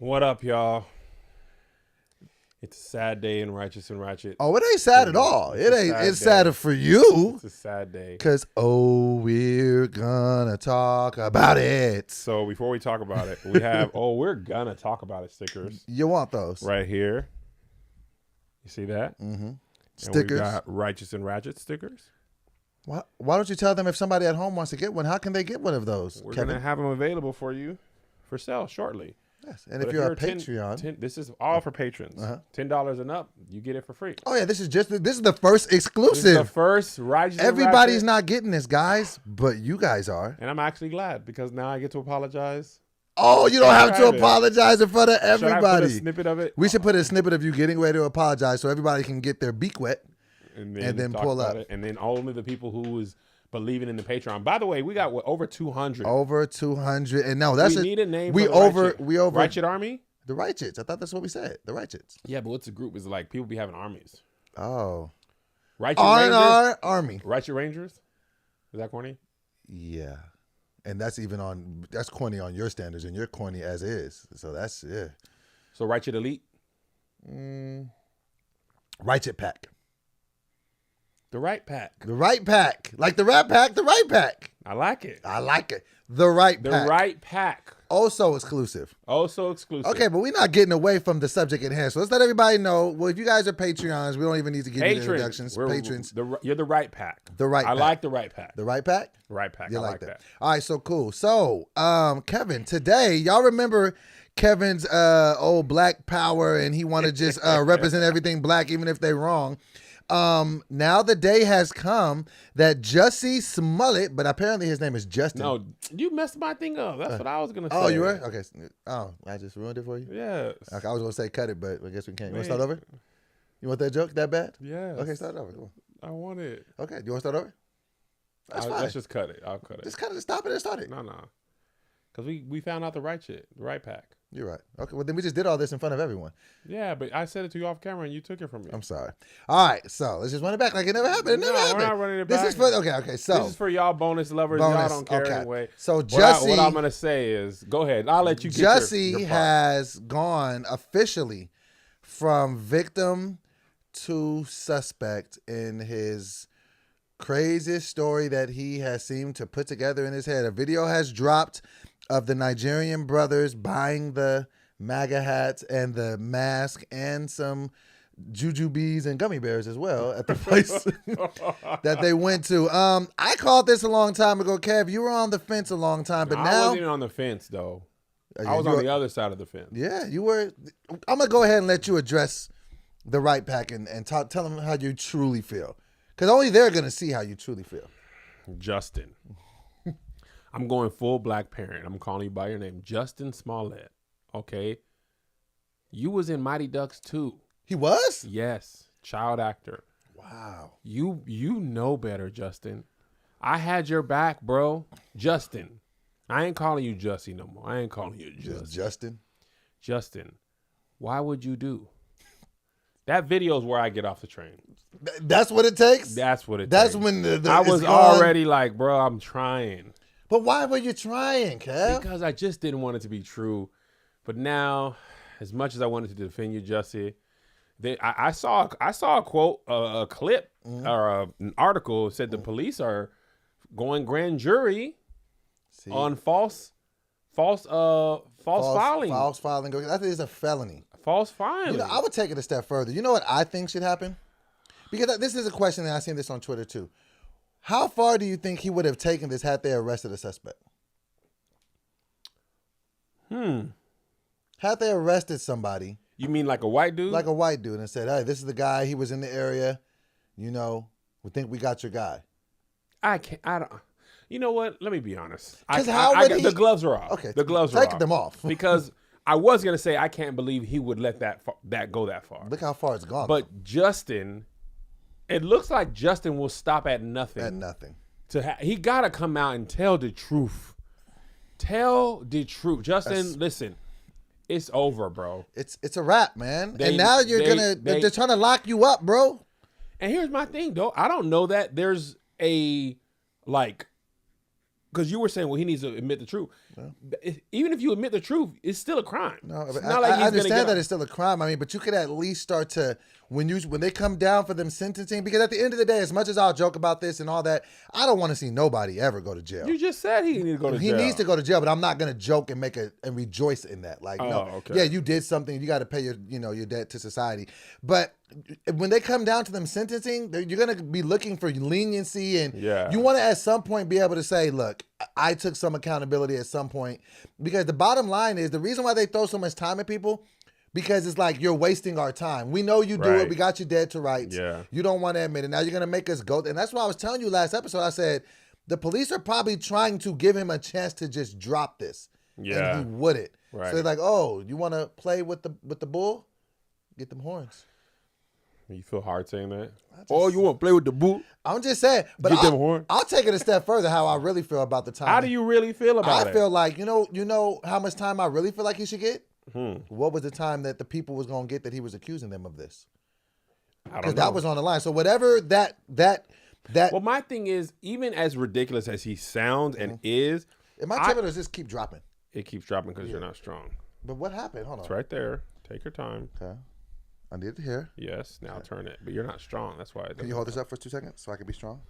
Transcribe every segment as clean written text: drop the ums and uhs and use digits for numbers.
What up, y'all? It's a sad day in Righteous and Ratchet. Oh, it ain't sad at all. It ain't. It's sadder for you. It's a sad day. Cause we're gonna talk about it. So before we talk about it, we have we're gonna talk about it stickers You want those right here. You see that? Mm-hmm. Stickers. Stickers. And we got Righteous and Ratchet stickers. Why don't you tell them if somebody at home wants to get one? How can they get one of those? We're Kevin? gonna have them available for you for sale shortly. Yes, and But if you're a 10 Patreon, this is all for patrons. $10 and up, you get it for free. oh yeah, this is the first exclusive. This is the first Righteous. Everybody's and Ratchet, not getting this, guys, but you guys are. and I'm actually glad because now I get to apologize. Oh, you don't have to Private. apologize in front of Should I everybody. put a snippet of it? We should put a snippet of you getting ready to apologize so everybody can get their beak wet. and then talk pull about up. it. And then only the people who is believing in the Patreon. By the way, we got over 200. Over 200, and no, that's we need a name. we for the over Righteous. we over Righteous Army. the Righteous. I thought that's what we said. The Righteous. Yeah, but what's a group? Is like people be having armies. Oh, Righteous Rangers. R&R Army. Righteous Rangers. Is that corny? Yeah, and that's corny on your standards, and you're corny as is. So that's So Righteous Elite. Righteous Pack. The Right Pack. The Right Pack, like the Rat Pack. The Right Pack. I like it. I like it. The Right The Pack. Right Pack. Also exclusive. Also exclusive. Okay, but we're not getting away from the subject at hand. So let's let everybody know. Well, if you guys are Patreons, we don't even need to give you the introductions. Patrons. You're the Right Pack. The Right I Pack. like the Right Pack. The Right Pack? Right Pack. You I like that. All right, so cool. So, Kevin, today, y'all remember Kevin's old black power and he want to just represent everything black even if they're wrong. Now the day has come that Jussie Smollet, but apparently his name is Justin. No, you messed my thing up. That's what I was gonna say. Oh, you were? Okay. Oh, I just ruined it for you? Yes. Okay, I was going to say cut it, but I guess we can't. You want to Man. start over? You want that joke that bad? Yes. Okay, start over. Come on. I want it. Okay, you want to start over? That's fine. Let's just cut it. I'll cut it. Just cut it, stop it, and start it. No. Because we found out the right shit, the right pack. You're right. Okay, well, then we just did all this in front of everyone. Yeah, but I said it to you off camera and you took it from me. I'm sorry. All right, so let's just run it back like it never happened. It never happened. We're not running it This back. is for, okay, so. This is for y'all bonus lovers. Bonus, Y'all don't care okay. anyway. So Jussie. What I'm going to say is, go ahead. I'll let you get Jussie your part. has gone officially from victim to suspect in his craziest story that he has seemed to put together in his head. A video has dropped of the Nigerian brothers buying the MAGA hats and the mask and some jujubes and gummy bears as well at the place that they went to. I called this a long time ago, Kev. You were on the fence a long time, but I now wasn't even on the fence, though. I was on the other side of the fence. Yeah, you were. I'm gonna go ahead and let you address the Right Pack and tell them how you truly feel, because only they're gonna see how you truly feel. Justin. I'm going full black parent. I'm calling you by your name. Justin Smollet. Okay? You was in Mighty Ducks too. He was? Yes. Child actor. Wow. You know better, Justin. I had your back, bro. Justin. I ain't calling you Jussie no more. I ain't calling you Just Justin. Justin. Justin, why would you do? That video is where I get off the train. That's what it takes? That's what it That's takes. when the I it's was gone. already like, bro, I'm trying. But why were you trying, Kev? Because I just didn't want it to be true. But now, as much as I wanted to defend you, Jussie, I saw a quote, a clip, or an article said the police are going grand jury on false filing. False filing. I think it's a felony. False filing. You know, I would take it a step further. You know what I think should happen? Because this is a question, and I've seen this on Twitter too. How far do you think he would have taken this had they arrested a suspect? Had they arrested somebody. You mean like a white dude? Like a white dude and said, hey, this is the guy. He was in the area. You know, we think we got your guy. I don't. You know what? Let me be honest. The gloves are off. Okay. The gloves are off. Take them off. Because I was going to say, I can't believe he would let that go that far. Look how far it's gone. But Justin, it looks like Justin will stop at nothing. At nothing. He got to come out and tell the truth. Tell the truth. Justin, listen, it's over, bro. It's a wrap, man. And now they're trying to lock you up, bro. And here's my thing, though. I don't know that there's a, like, because you were saying, well, he needs to admit the truth. Even if you admit the truth, it's still a crime. No, it's I, not like I he's understand that it's still a crime. I mean, but you could at least start to when they come down for them sentencing, because at the end of the day, as much as I'll joke about this and all that, I don't want to see nobody ever go to jail. You just said he needs to go to jail. He needs to go to jail, but I'm not gonna joke and and rejoice in that. Like, no, okay. Yeah, you did something. You got to pay your debt to society. But when they come down to them sentencing, you're gonna be looking for leniency, and you want to at some point be able to say, look, I took some accountability at some point, because the bottom line is the reason why they throw so much time at people. Because it's like, you're wasting our time. We know you do it. We got you dead to rights. Yeah. You don't want to admit it. Now you're going to make us go. And that's why I was telling you last episode. I said, the police are probably trying to give him a chance to just drop this. Yeah. And he wouldn't. Right. So they're like, oh, you want to play with the bull? Get them horns. You feel hard saying that? You want to play with the bull? I'm just saying. But Get them horns. I'll take it a step further, how I really feel about the time. How do you really feel about it? I feel like, you know how much time I really feel like he should get? What was the time that the people was going to get that he was accusing them of this? I don't know. Because that was on the line. So whatever that. Well, my thing is, even as ridiculous as he sounds and is, am I tripping or does this keep dropping? It keeps dropping because you're not strong. But what happened? Hold on. It's right there. Take your time. Okay. I need to hear. Yes. Now turn it. But you're not strong. That's why. Can you hold this up for 2 seconds so I can be strong?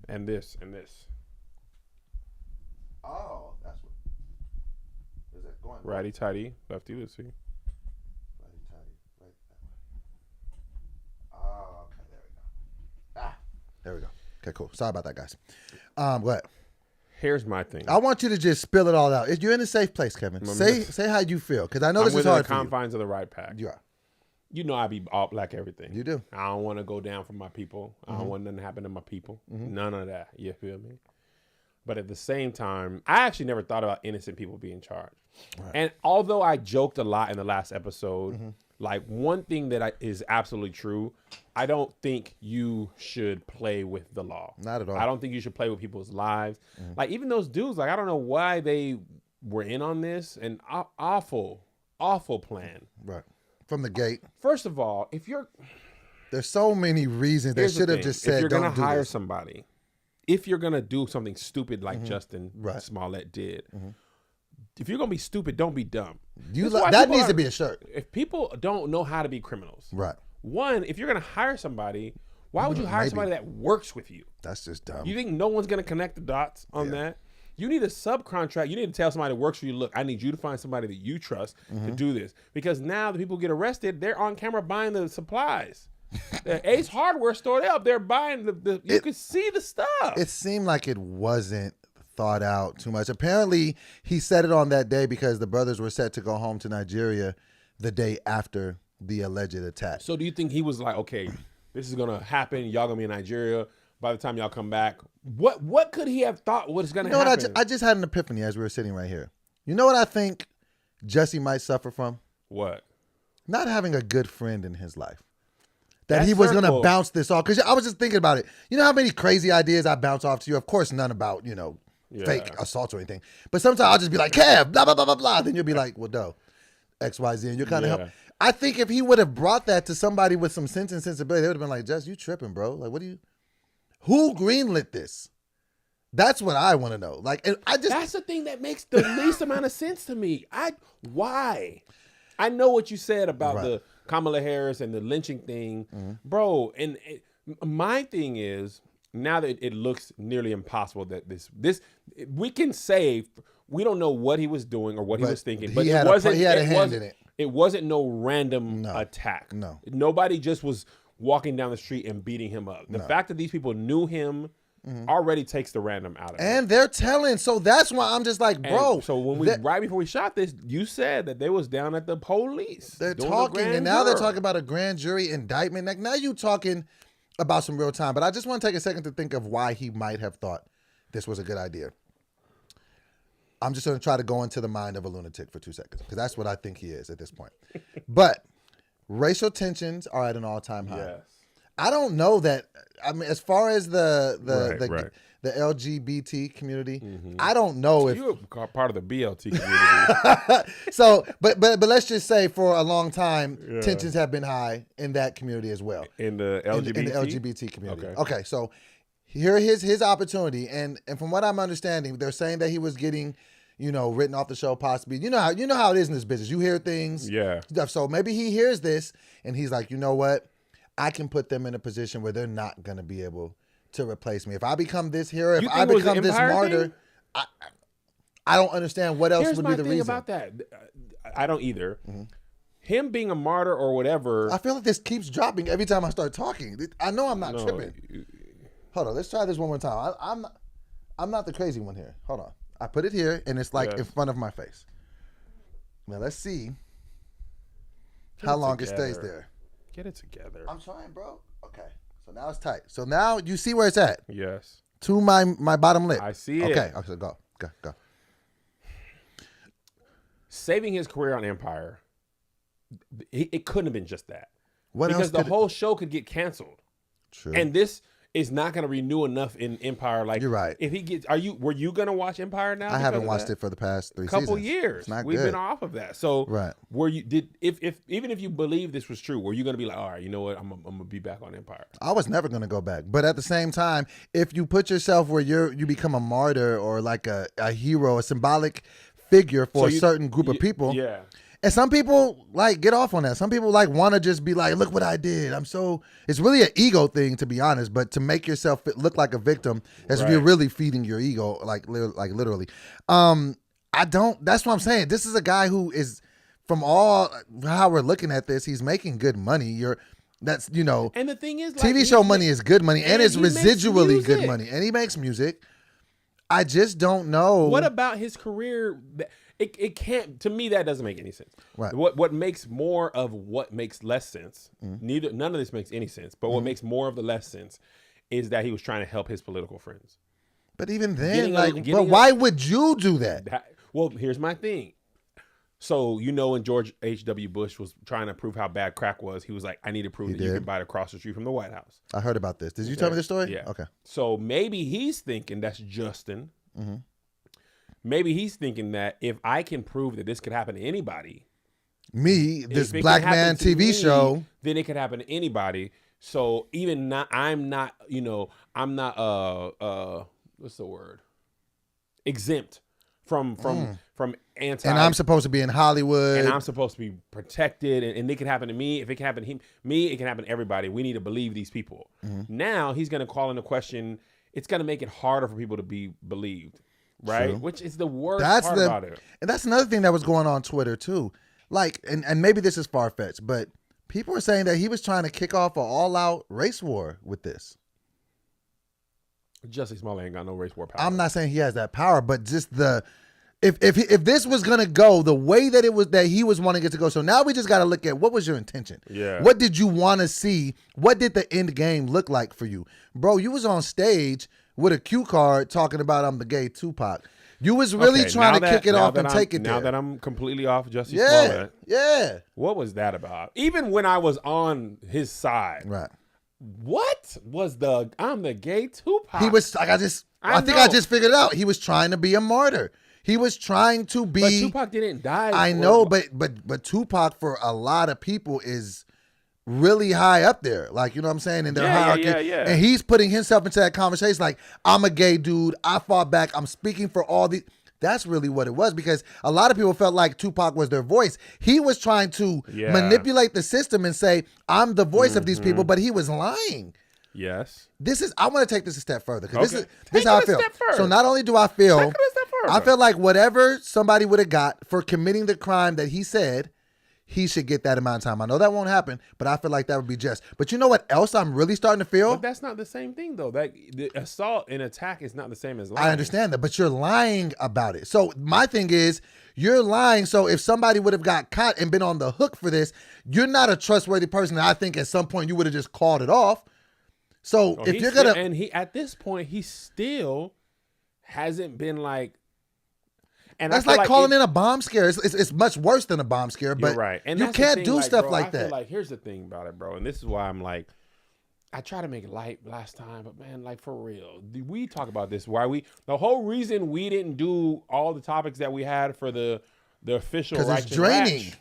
And this. Oh, that's what. Is it going? Righty tighty, lefty loosey. Righty tighty, right that way. Oh, okay, there we go. There we go. Okay, cool. Sorry about that, guys. What? Here's my thing. I want you to just spill it all out. You're in a safe place, Kevin. Say how you feel, because I know this is hard for you. I'm within the confines of the right pack. You are. You know I be all black everything. You do. I don't want to go down for my people. I don't want nothing to happen to my people. None of that. You feel me? But at the same time, I actually never thought about innocent people being charged. Right. And although I joked a lot in the last episode, like one thing that is absolutely true, I don't think you should play with the law. Not at all. I don't think you should play with people's lives. Like even those dudes, like I don't know why they were in on this. And awful plan. Right. From the gate. First of all, there's so many reasons they should have just said, if you're don't gonna do hire this. somebody, if you're gonna do something stupid like Justin Smollet did, if you're gonna be stupid, don't be dumb. That needs to be a shirt. If people don't know how to be criminals, right? One, if you're gonna hire somebody, why would you hire somebody that works with you? That's just dumb. You think no one's gonna connect the dots on that? You need a subcontract. You need to tell somebody that works for you, look, I need you to find somebody that you trust to do this. Because now the people get arrested, they're on camera buying the supplies. The Ace Hardware store, they're up there buying you can see the stuff. It seemed like it wasn't thought out too much. Apparently, he said it on that day because the brothers were set to go home to Nigeria the day after the alleged attack. So do you think he was like, okay, this is going to happen. Y'all going to be in Nigeria. By the time y'all come back, what could he have thought was going to happen? I just had an epiphany as we were sitting right here. You know what I think Jussie might suffer from? What? Not having a good friend in his life. That he was going to bounce this off. Because I was just thinking about it. You know how many crazy ideas I bounce off to you? Of course, none about, fake assaults or anything. But sometimes I'll just be like, Kev, blah, blah, blah, blah, blah. Then you'll be like, well, no, X, Y, Z. And you're kind of help. I think if he would have brought that to somebody with some sense and sensibility, they would have been like, Jess, you tripping, bro. Like, who greenlit this? That's what I want to know. Like, and that's the thing that makes the least amount of sense to me. Why? I know what you said about the Kamala Harris and the lynching thing, bro. And my thing is, now that it looks nearly impossible that this we can say we don't know what he was doing or what he was thinking, but he had a hand in it. It wasn't no random attack. No, nobody just was walking down the street and beating him up. The fact that these people knew him already takes the random out of it. And they're telling, so that's why I'm just like, bro. And so when right before we shot this, you said that they was down at the police. They're talking, and now they're talking about a grand jury indictment. Like, now you talking about some real time. But I just want to take a second to think of why he might have thought this was a good idea. I'm just going to try to go into the mind of a lunatic for 2 seconds, because that's what I think he is at this point. But racial tensions are at an all-time high. Yes. I don't know that. I mean, as far as the LGBT community, I don't know if you're part of the BLT community. So, but let's just say for a long time, tensions have been high in that community as well. In the LGBT, in the LGBT community. Okay, so Here his opportunity, and from what I'm understanding, they're saying that he was getting, written off the show possibly. You know how it is in this business. You hear things, Yeah. stuff. So maybe he hears this and he's like, you know what, I can put them in a position where they're not gonna be able to replace me. If I become this hero, if I become this martyr, I don't understand what else would be the reason. Here's my thing about that. I don't either. Mm-hmm. Him being a martyr or whatever. I feel like this keeps dropping every time I start talking. I know I'm not tripping. Hold on, let's try this one more time. I'm not the crazy one here. Hold on. I put it here, and it's like in front of my face. Now let's see how long it stays there. Get it together. I'm trying, bro. Okay, so now it's tight. So now you see where it's at. Yes. To my bottom lip. I see it. Okay, go. Saving his career on Empire. It couldn't have been just that. Because the whole show could get canceled. True. And this is not going to renew enough in Empire. Like, you're right. If he gets, were you going to watch Empire now? I haven't watched it for the past 3 seasons. Couple years. We've been off of that. So, right. Even if you believe this was true, were you going to be like, all right, you know what, I'm going to be back on Empire? I was never going to go back. But at the same time, if you put yourself where you become a martyr or like a hero, a symbolic figure for a certain group of people. Yeah. And some people like get off on that. Some people like want to just be like, look what I did. It's really an ego thing, to be honest, but to make yourself look like a victim as if you're really feeding your ego, like literally. That's what I'm saying. This is a guy who is, from all how we're looking at this, he's making good money. And the thing is, like, TV show money is good money, and it's residually good money, and he makes music. I just don't know. What about his career? It can't, to me, that doesn't make any sense. Right. What makes more of what makes less sense, none of this makes any sense, but what makes more of the less sense is that he was trying to help his political friends. But even then, why would you do that? Well, here's my thing. So, when George H.W. Bush was trying to prove how bad crack was, he was like, I need to prove that you can buy it across the street from the White House. I heard about this. Did you tell me this story? Yeah. Okay. So maybe he's thinking, that's Justin. Mm-hmm. Maybe he's thinking that if I can prove that this could happen to anybody, this black man TV show, then it could happen to anybody. So I'm not what's the word? Exempt from anti. And I'm supposed to be in Hollywood. And I'm supposed to be protected. And it can happen to me. If it can happen to me, it can happen to everybody. We need to believe these people. Mm-hmm. Now he's going to call into question. It's going to make it harder for people to be believed. Right, true. Which is the worst part about it. And that's another thing that was going on Twitter too. Like, and maybe this is far fetched, but people are saying that he was trying to kick off an all-out race war with this. Jussie Smollet ain't got no race war power. I'm not saying he has that power, but just if this was gonna go the way that it was, that he was wanting it to go. So now we just got to look at, what was your intention? Yeah. What did you want to see? What did the end game look like for you, bro? You was on stage with a cue card talking about I'm the gay Tupac. You was really trying to kick it off and take it there. Now that I'm completely off Jussie Smollett. Yeah. What was that about? Even when I was on his side. Right. What was I'm the gay Tupac? He was like, I think I just figured it out. He was trying to be a martyr. He was trying to be. But Tupac didn't die. I know, but Tupac for a lot of people is really high up there, like, you know what I'm saying, in their hierarchy. Yeah. And he's putting himself into that conversation like, I'm a gay dude, I fought back, I'm speaking for all these. That's really what it was, because a lot of people felt like Tupac was their voice. He was trying to manipulate the system and say, I'm the voice of these people, but he was lying. Yes. I want to take this a step further, because this is how I feel. So not only do I feel, I feel like whatever somebody would have got for committing the crime that he said, he should get that amount of time. I know that won't happen, but I feel like that would be just. But you know what else I'm really starting to feel? But that's not the same thing, though. That the assault and attack is not the same as lying. I understand that, but you're lying about it. So my thing is, you're lying. So if somebody would have got caught and been on the hook for this, you're not a trustworthy person. I think at some point you would have just called it off. So if you're going to... And at this point, he still hasn't been like... And that's like calling in a bomb scare. It's much worse than a bomb scare, but you're right. And you can't do stuff bro, like that. I feel like, here's the thing about it, bro, and this is why I'm like, I try to make it light last time, but man, like, for real, we talk about this. The whole reason we didn't do all the topics that we had for the official because it's draining.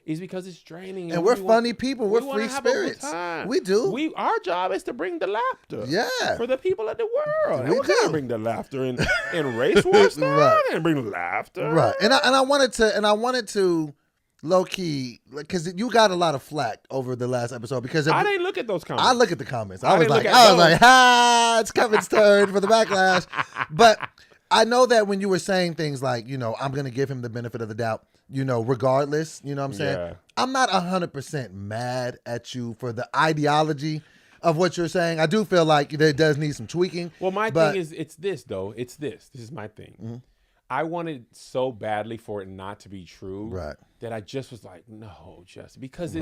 is because it's draining. And we're funny people. We're free spirits. We do. Our job is to bring the laughter. Yeah. For the people of the world. We and do. Bring the laughter in race war stuff. Right. And bring laughter. Right. And I wanted to low key, because you got a lot of flack over the last episode because I didn't look at those comments. I look at the comments. I was like, it's Kevin's turn for the backlash. But I know that when you were saying things like, I'm going to give him the benefit of the doubt, regardless, you know what I'm saying? Yeah. I'm not 100% mad at you for the ideology of what you're saying. I do feel like there does need some tweaking. Well, my thing is, it's this, though. It's this. This is my thing. Mm-hmm. I wanted so badly for it not to be true that I just was like, no, just because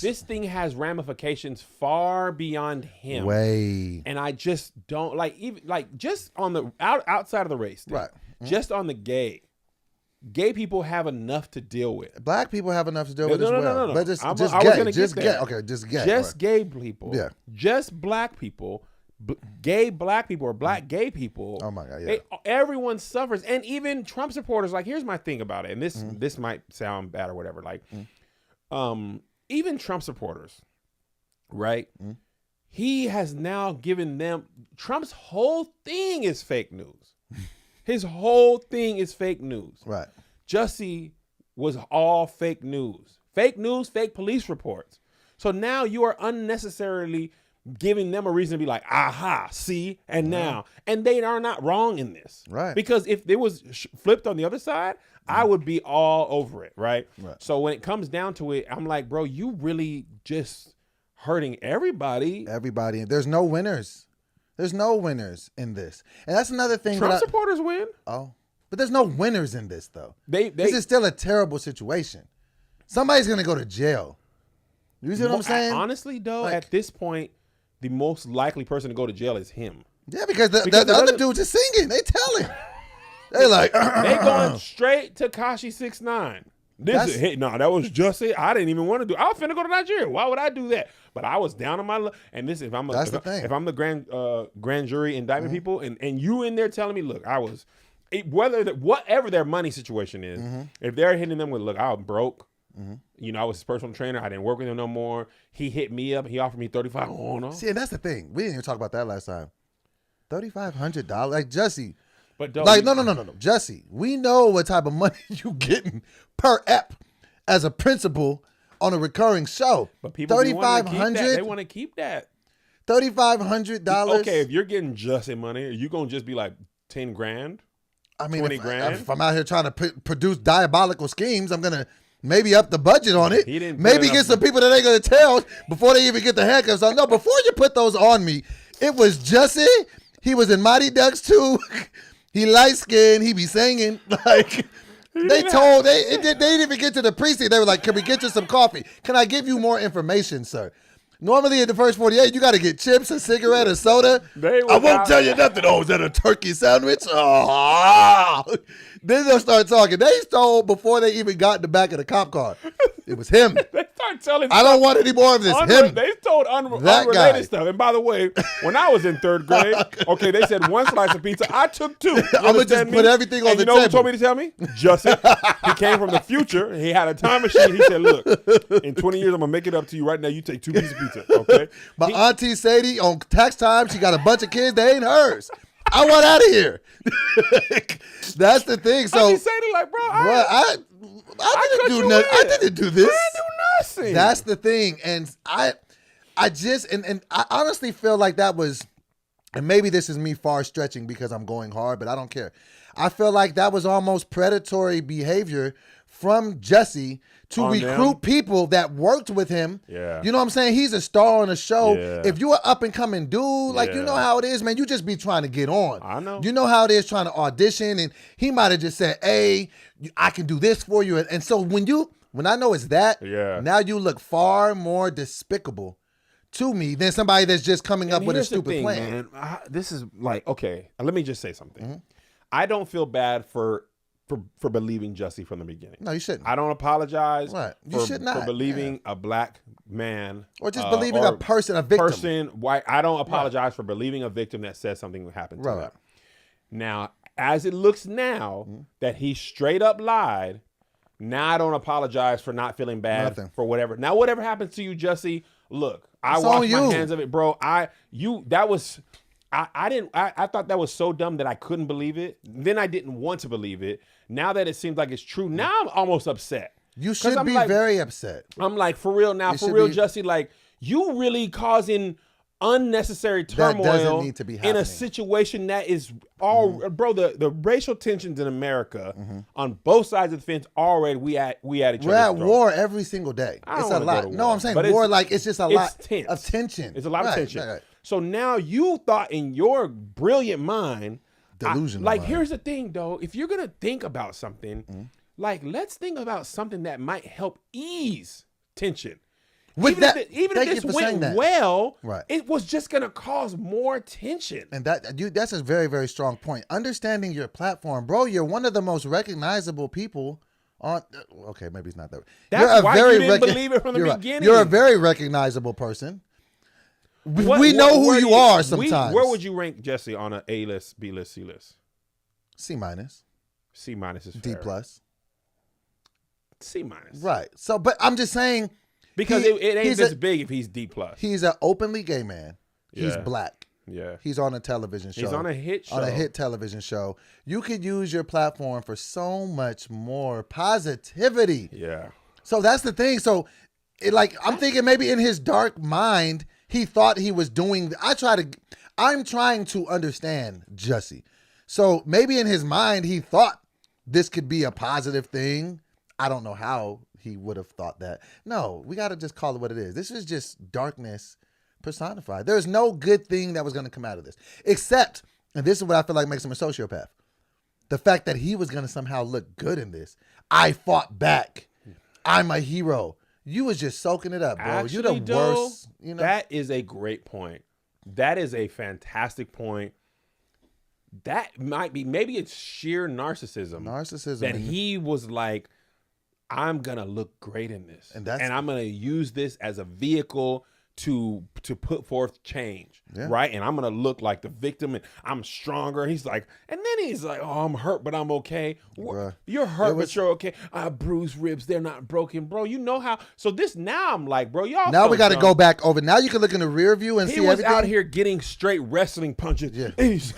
this thing has ramifications far beyond him. Way. And I just don't just on the outside of the race thing, Mm-hmm. just on the gay people have enough to deal with. Black people have enough to deal with as well. No. But just gay. Okay, just gay. Just gay people. Yeah. Just black people. Gay black people or black gay people. Oh my God! Yeah. Everyone suffers, and even Trump supporters. Like, here's my thing about it, and this might sound bad or whatever. Like, even Trump supporters, right? He has now given them Trump's whole thing is fake news. His whole thing is fake news. Right. Jussie was all fake news, fake police reports. So now you are unnecessarily giving them a reason to be like, aha, see, and now. And they are not wrong in this. Right. Because if it was flipped on the other side, I would be all over it, right? So when it comes down to it, I'm like, bro, you really just hurting everybody. Everybody. There's no winners. There's no winners in this. And that's another thing. Trump supporters win. Oh. But there's no winners in this, though. This is still a terrible situation. Somebody's going to go to jail. You see what I'm saying? Honestly, though, at this point, the most likely person to go to jail is him. Yeah, because the other dudes are singing. They telling. They like they going straight to Kashi 6ix9ine. That was Jussie. I didn't even want to do. I was finna go to Nigeria. Why would I do that? But I was down on my luck. And this, if I'm the grand jury indictment people, and you in there telling me, look, I was whatever their money situation is, if they're hitting them with, look, I was broke. I was his personal trainer. I didn't work with him no more. He hit me up. He offered me $3,500. Oh, no. See, and that's the thing. We didn't even talk about that last time. $3,500. Like, Jussie. But no. Jussie, we know what type of money you getting per ep as a principal on a recurring show. But people $3,500. They want to keep that. $3,500. Okay, if you're getting Jussie money, are you gonna just be like 10 grand? I mean, 20 grand. If I'm out here trying to produce diabolical schemes, I'm gonna maybe up the budget on it. Maybe get some people that ain't gonna tell before they even get the handcuffs on. No, before you put those on me, it was Jussie. He was in Mighty Ducks too. He light skinned. He be singing like. They didn't even get to the precinct. They were like, "Can we get you some coffee? Can I give you more information, sir?" Normally in the first 48, you got to get chips, a cigarette, a soda. I won't tell you nothing. Oh, is that a turkey sandwich? Oh. Then they'll start talking. They told before they even got in the back of the cop car. It was him. They start telling. I don't want any more of this. Him. They told unrelated stuff. And by the way, when I was in 3rd grade, okay, they said 1 slice of pizza. I took 2. I'm gonna just put everything on the table. You know who told me to tell me? Jussie. He came from the future. He had a time machine. He said, "Look, in 20 years, I'm gonna make it up to you right now. You take 2 pieces of pizza, okay?" My auntie Sadie on tax time, she got a bunch of kids. They ain't hers. I want out of here. That's the thing. So Auntie Sadie, like, bro, I didn't do nothing. I didn't do this. I didn't do nothing. That's the thing. And I honestly feel like that was, and maybe this is me far stretching because I'm going hard, but I don't care. I feel like that was almost predatory behavior from Jussie to recruit people that worked with him. Yeah. You know what I'm saying? He's a star on a show. Yeah. If you're an up and coming dude, like, you know how it is, man. You just be trying to get on. I know. You know how it is trying to audition, and he might have just said, "Hey, I can do this for you." And so when I know it's that, now you look far more despicable to me than somebody that's just coming up with a stupid plan. Man. This is like, okay, let me just say something. I don't feel bad for believing Jussie from the beginning. No, you shouldn't. I don't apologize You should not. for believing a black man. Or just believing a person, a victim. White. I don't apologize for believing a victim that says something would happen to them. Now, as it looks now that he straight up lied, Now I don't apologize for not feeling bad Nothing. for whatever. Now whatever happens to you, Jussie, look, I It's washed on my you. hands of it, bro. I thought that was so dumb that I couldn't believe it. Then I didn't want to believe it. Now that it seems like it's true, now I'm almost upset. You should I'm be like, very upset. I'm like, for real now, You for should real, be- Jussie, like you really causing unnecessary turmoil doesn't need to be in happening. a situation that is all bro, the racial tensions in America on both sides of the fence already we at each We're other's at throat. war every single day. I don't It's a wanna go lot. to No, war, I'm saying but war it's- like it's just a it's lot tense. of tension. It's a lot of Right, tension. right. So now you thought in your brilliant mind, Delusional like mind. here's the thing though, if you're gonna think about something, like let's think about something that might help ease tension. With even that, if thank you this for saying went that. well, Right. it was just gonna cause more tension. And that's a very, very strong point. Understanding your platform, bro. You're one of the most recognizable people on. Okay, maybe it's not that. That's why you didn't believe it from the You're right. beginning. You're a very recognizable person. We know who where you do are sometimes. Where would you rank Jussie on a A list, B list, C list? C minus, C minus is D fair. plus. C minus. Right. So, but I'm just saying Because he- it ain't he's this a- big if he's D plus. he's an openly gay man. He's Yeah. black. Yeah. He's on a television show. He's on a hit show. On a hit television show. You could use your platform for so much more positivity. Yeah. So that's the thing. So, I'm thinking maybe in his dark mind, he thought he was doing. I'm trying to understand Jussie. So maybe in his mind, he thought this could be a positive thing. I don't know how he would have thought that. No, we got to just call it what it is. This is just darkness personified. There's no good thing that was going to come out of this, except, and this is what I feel like makes him a sociopath. The fact that he was going to somehow look good in this. I fought back. I'm a hero. You was just soaking it up, bro. Actually, You're the worst. You know, that is a great point. That is a fantastic point. That might be, maybe it's sheer narcissism. That and- he was like, I'm gonna look great in this, And and, that's- I'm gonna use this as a vehicle to put forth change, Yeah. right? And I'm gonna look like the victim, and I'm stronger. He's like, and then he's like, oh, I'm hurt, but I'm okay. Bruh. You're hurt, It was- but you're okay. I bruised ribs, they're not broken, bro. You know how? So this now I'm like, bro, y'all. now so we got to dumb. go back over. Now you can look in the rear view and He see was everything. out here getting straight wrestling punches. Yeah. Ace,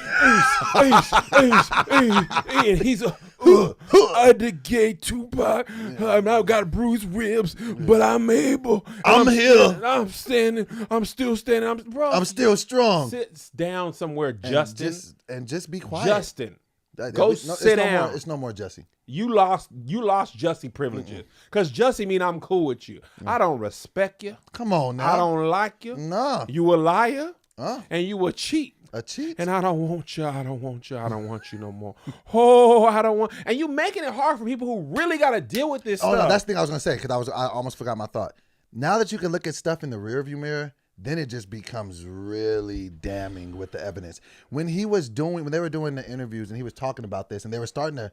and he's I the gay Tupac. I've got bruised ribs, but I'm able. I'm here. I'm standing. I'm still standing. I'm still strong. Sit down somewhere, And Justin. just be quiet. Justin, That- go it's sit no down. More, it's no more Jussie. you lost Jussie privileges. Because Jussie mean I'm cool with you. I don't respect you. Come on now. I don't like you. No. You a liar. Huh? And you a cheat. A cheat? And I don't want you. I don't want you. I don't want you no more. Oh, I don't want. And you making it hard for people who really got to deal with this Oh stuff. no, that's the thing I was gonna say because I almost forgot my thought. Now that you can look at stuff in the rearview mirror, then it just becomes really damning with the evidence. When they were doing the interviews and he was talking about this and they were starting to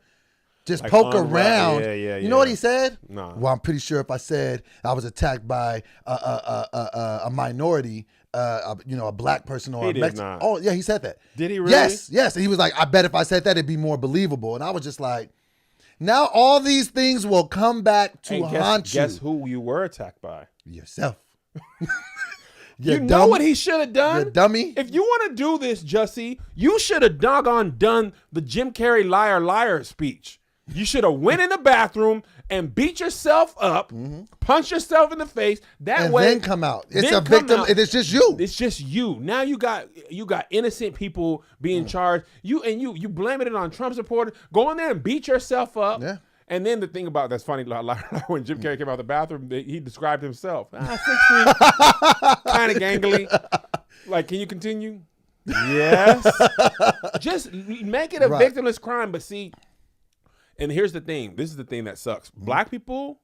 just Like poke unravel- around. yeah, You know what he said? Nah. Well, I'm pretty sure if I said I was attacked by a minority, a black person or He a did Mexican. not. Oh yeah, he said that. Did he really? Yes. And he was like, I bet if I said that, it'd be more believable. And I was just like, now all these things will come back to And haunt you. guess who you were attacked by? Yourself. You know what he should have You done? dummy. If you want to do this, Jussie, you should have doggone done the Jim Carrey liar liar speech. You should have went in the bathroom and beat yourself up, punch yourself in the face. That and way, then come out. It's then a come victim. out. It's just you. It's just you. Now you got innocent people being charged. You blaming it on Trump supporters. Go in there and beat yourself up. Yeah. And then the thing about that's funny, like when Jim Carrey came out of the bathroom, he described himself. 6'3", kind of gangly. Like, can you continue? Yes. Just make it a Right. victimless crime. But see, and here's the thing. This is the thing that sucks. Black people,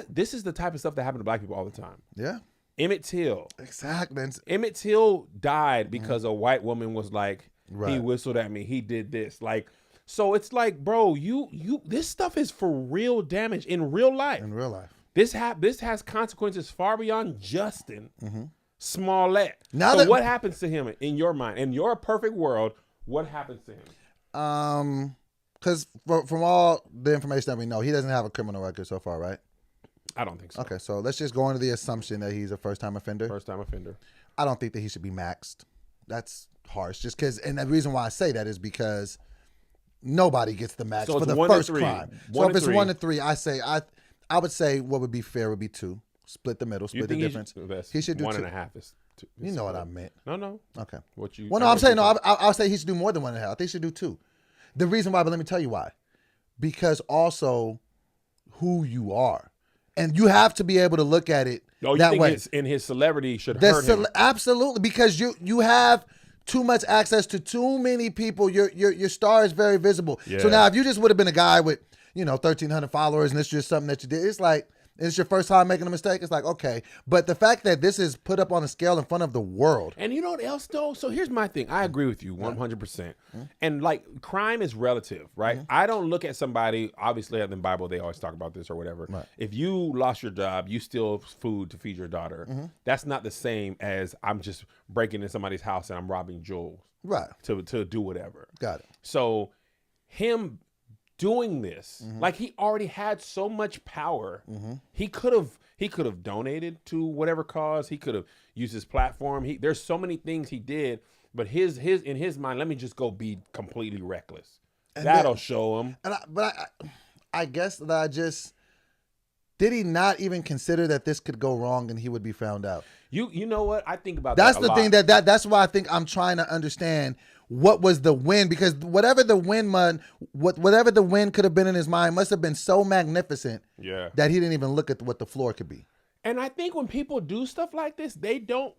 this is the type of stuff that happens to black people all the time. Yeah. Emmett Till. Exactly. Emmett Till died because a white woman was like, he Right. whistled at me. He did this. Like, so it's like, bro, this stuff is for real damage in real life. In real life. This has consequences far beyond Justin Smollet. Now So that- what happens to him in your mind? In your perfect world, what happens to him? Because from all the information that we know, he doesn't have a criminal record so far, right? I don't think so. Okay, so let's just go into the assumption that he's a first-time offender. First-time offender. I don't think that he should be maxed. That's harsh. Just because, and the reason why I say that is because nobody gets the max for the first crime. So if it's 1 to 3, I would say what would be fair would be 2. Split the middle, split the difference. He should do 1.5 is 2. You know what I meant. No. Okay. I'm saying no. I'll say he should do more than 1.5. I think he should do 2. The reason why, but let me tell you why. Because also who you are, and you have to be able to look at it that way. His celebrity should hurt him. Absolutely, because you have too much access to too many people. Your star is very visible. Yeah. So now, if you just would have been a guy with 1,300 followers, and it's just something that you did, it's like. It's your first time making a mistake. It's like, okay. But the fact that this is put up on a scale in front of the world. And you know what else, though? So here's my thing. I agree with you 100%. Mm-hmm. And, like, crime is relative, right? Mm-hmm. I don't look at somebody, obviously, in the Bible, they always talk about this or whatever. Right. If you lost your job, you steal food to feed your daughter. Mm-hmm. That's not the same as I'm just breaking in somebody's house and I'm robbing jewels. Right. To do whatever. Got it. So him doing this, like he already had so much power. He could have donated to whatever cause. He could have used his platform. There's so many things he did, but his in his mind, let me just go be completely reckless. And that'll show him. I guess that did he not even consider that this could go wrong and he would be found out? You know what? I think about that's that the lot. thing that's why I think I'm trying to understand what was the win, because whatever the win could have been in his mind must have been so magnificent that he didn't even look at what the floor could be. And I think when people do stuff like this, they don't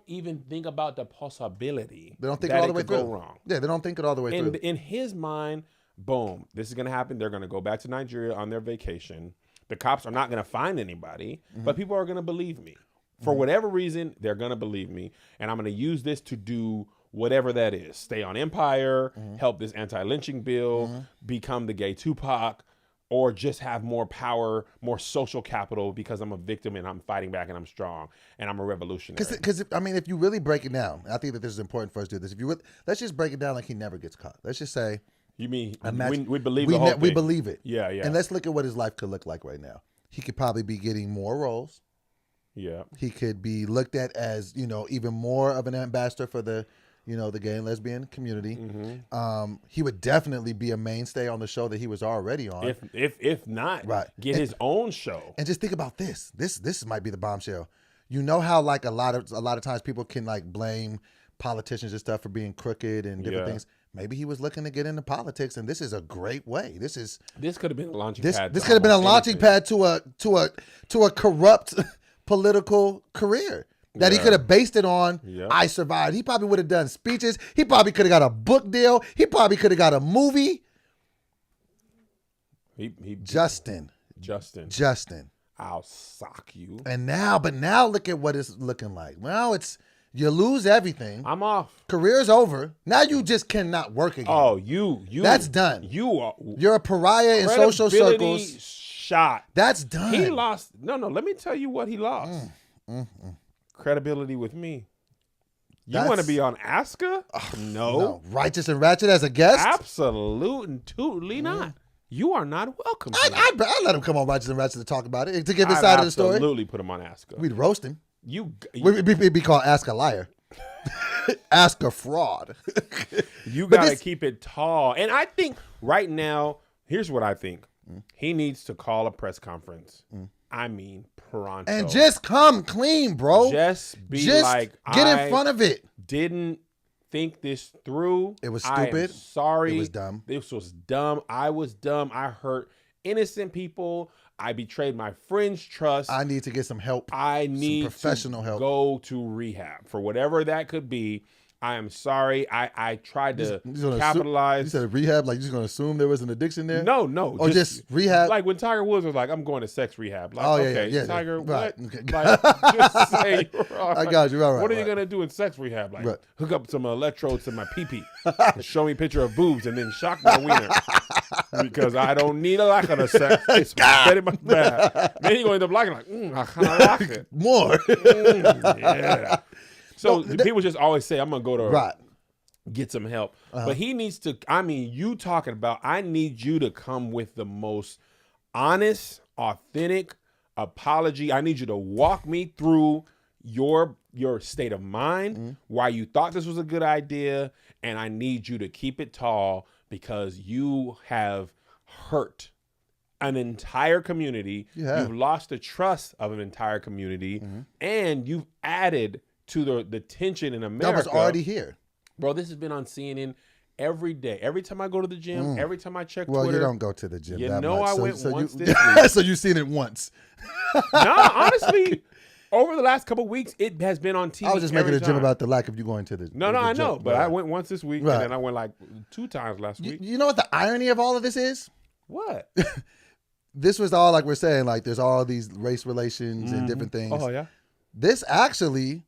even think about the possibility. They don't think it all the way through. Go wrong. Yeah, they don't think it all the way through. In his mind, boom, this is going to happen. They're going to go back to Nigeria on their vacation. The cops are not going to find anybody, but people are going to believe me. For whatever reason, they're going to believe me. And I'm going to use this to do whatever that is. Stay on Empire, help this anti-lynching bill, become the gay Tupac, or just have more power, more social capital because I'm a victim and I'm fighting back and I'm strong and I'm a revolutionary. Because I mean, if you really break it down, I think that this is important for us to do this. Let's just break it down like he never gets caught. Let's just say. You mean we believe the whole thing? We believe it. Yeah. And let's look at what his life could look like right now. He could probably be getting more roles. Yeah. He could be looked at as, even more of an ambassador for the, the gay and lesbian community. He would definitely be a mainstay on the show that he was already on. If not, get his own show. And just think about this. This might be the bombshell. You know how like a lot of times people can like blame politicians and stuff for being crooked and different things. Maybe he was looking to get into politics, and this is a great way. This could have been a launching pad. This could have been a launching pad to a corrupt political career that he could have based it on. I survived. He probably would have done speeches. He probably could have got a book deal. He probably could have got a movie. Justin. I'll sock you. And now look at what it's looking like. Now you lose everything. I'm off. Career's over. Now you just cannot work again. Oh, you. That's done. You're a pariah in social circles. Shot. That's done. He lost. No. Let me tell you what he lost. Credibility with me. You want to be on Aska? No. Righteous and Ratchet as a guest? Absolutely not. You are not welcome. I let him come on Righteous and Ratchet to talk about it, to give his side of the story. Absolutely put him on Aska. We'd roast him. We'd be called Ask a Liar. Ask a fraud. You got to keep it tall. And I think right now, here's what I think. He needs to call a press conference. I mean, pronto. And just come clean, bro. Just like, get in front of it. Didn't think this through. It was stupid. Sorry. It was dumb. This was dumb. I was dumb. I hurt innocent people. I betrayed my friend's trust. I need to get some help. I need some professional help. Go to rehab for whatever that could be. I am sorry. I tried to capitalize. You said rehab, like you're just going to assume there was an addiction there? No. Or just rehab? Like when Tiger Woods was like, I'm going to sex rehab. Like, yeah. Tiger, right. what? Okay. Like, just say, I got you. Right. What are you going to do in sex rehab? Like, hook up some electrodes to my pee-pee, show me a picture of boobs, and then shock my wiener. Because I don't need a lot of sex. It's very much bad. Then you're going to liking like, I kind of like it. More. Yeah. So people just always say, I'm going to go to get some help. But he needs to, I mean, you talking about, I need you to come with the most honest, authentic apology. I need you to walk me through your state of mind, why you thought this was a good idea, and I need you to keep it tall because you have hurt an entire community. You've lost the trust of an entire community, and you've added to the tension in America. That was already here. Bro, this has been on CNN every day. Every time I go to the gym, every time I check Twitter. Well, you don't go to the gym that much. I went once this week. So you've seen it once. No, honestly, over the last couple of weeks, it has been on TV. I was just making a gym about the lack of you going to the No, I know. gym. But I went once this week, and then I went like 2 times last week. You know what the irony of all of this is? What? This was all like we're saying, like there's all these race relations and different things. Oh, yeah? This actually,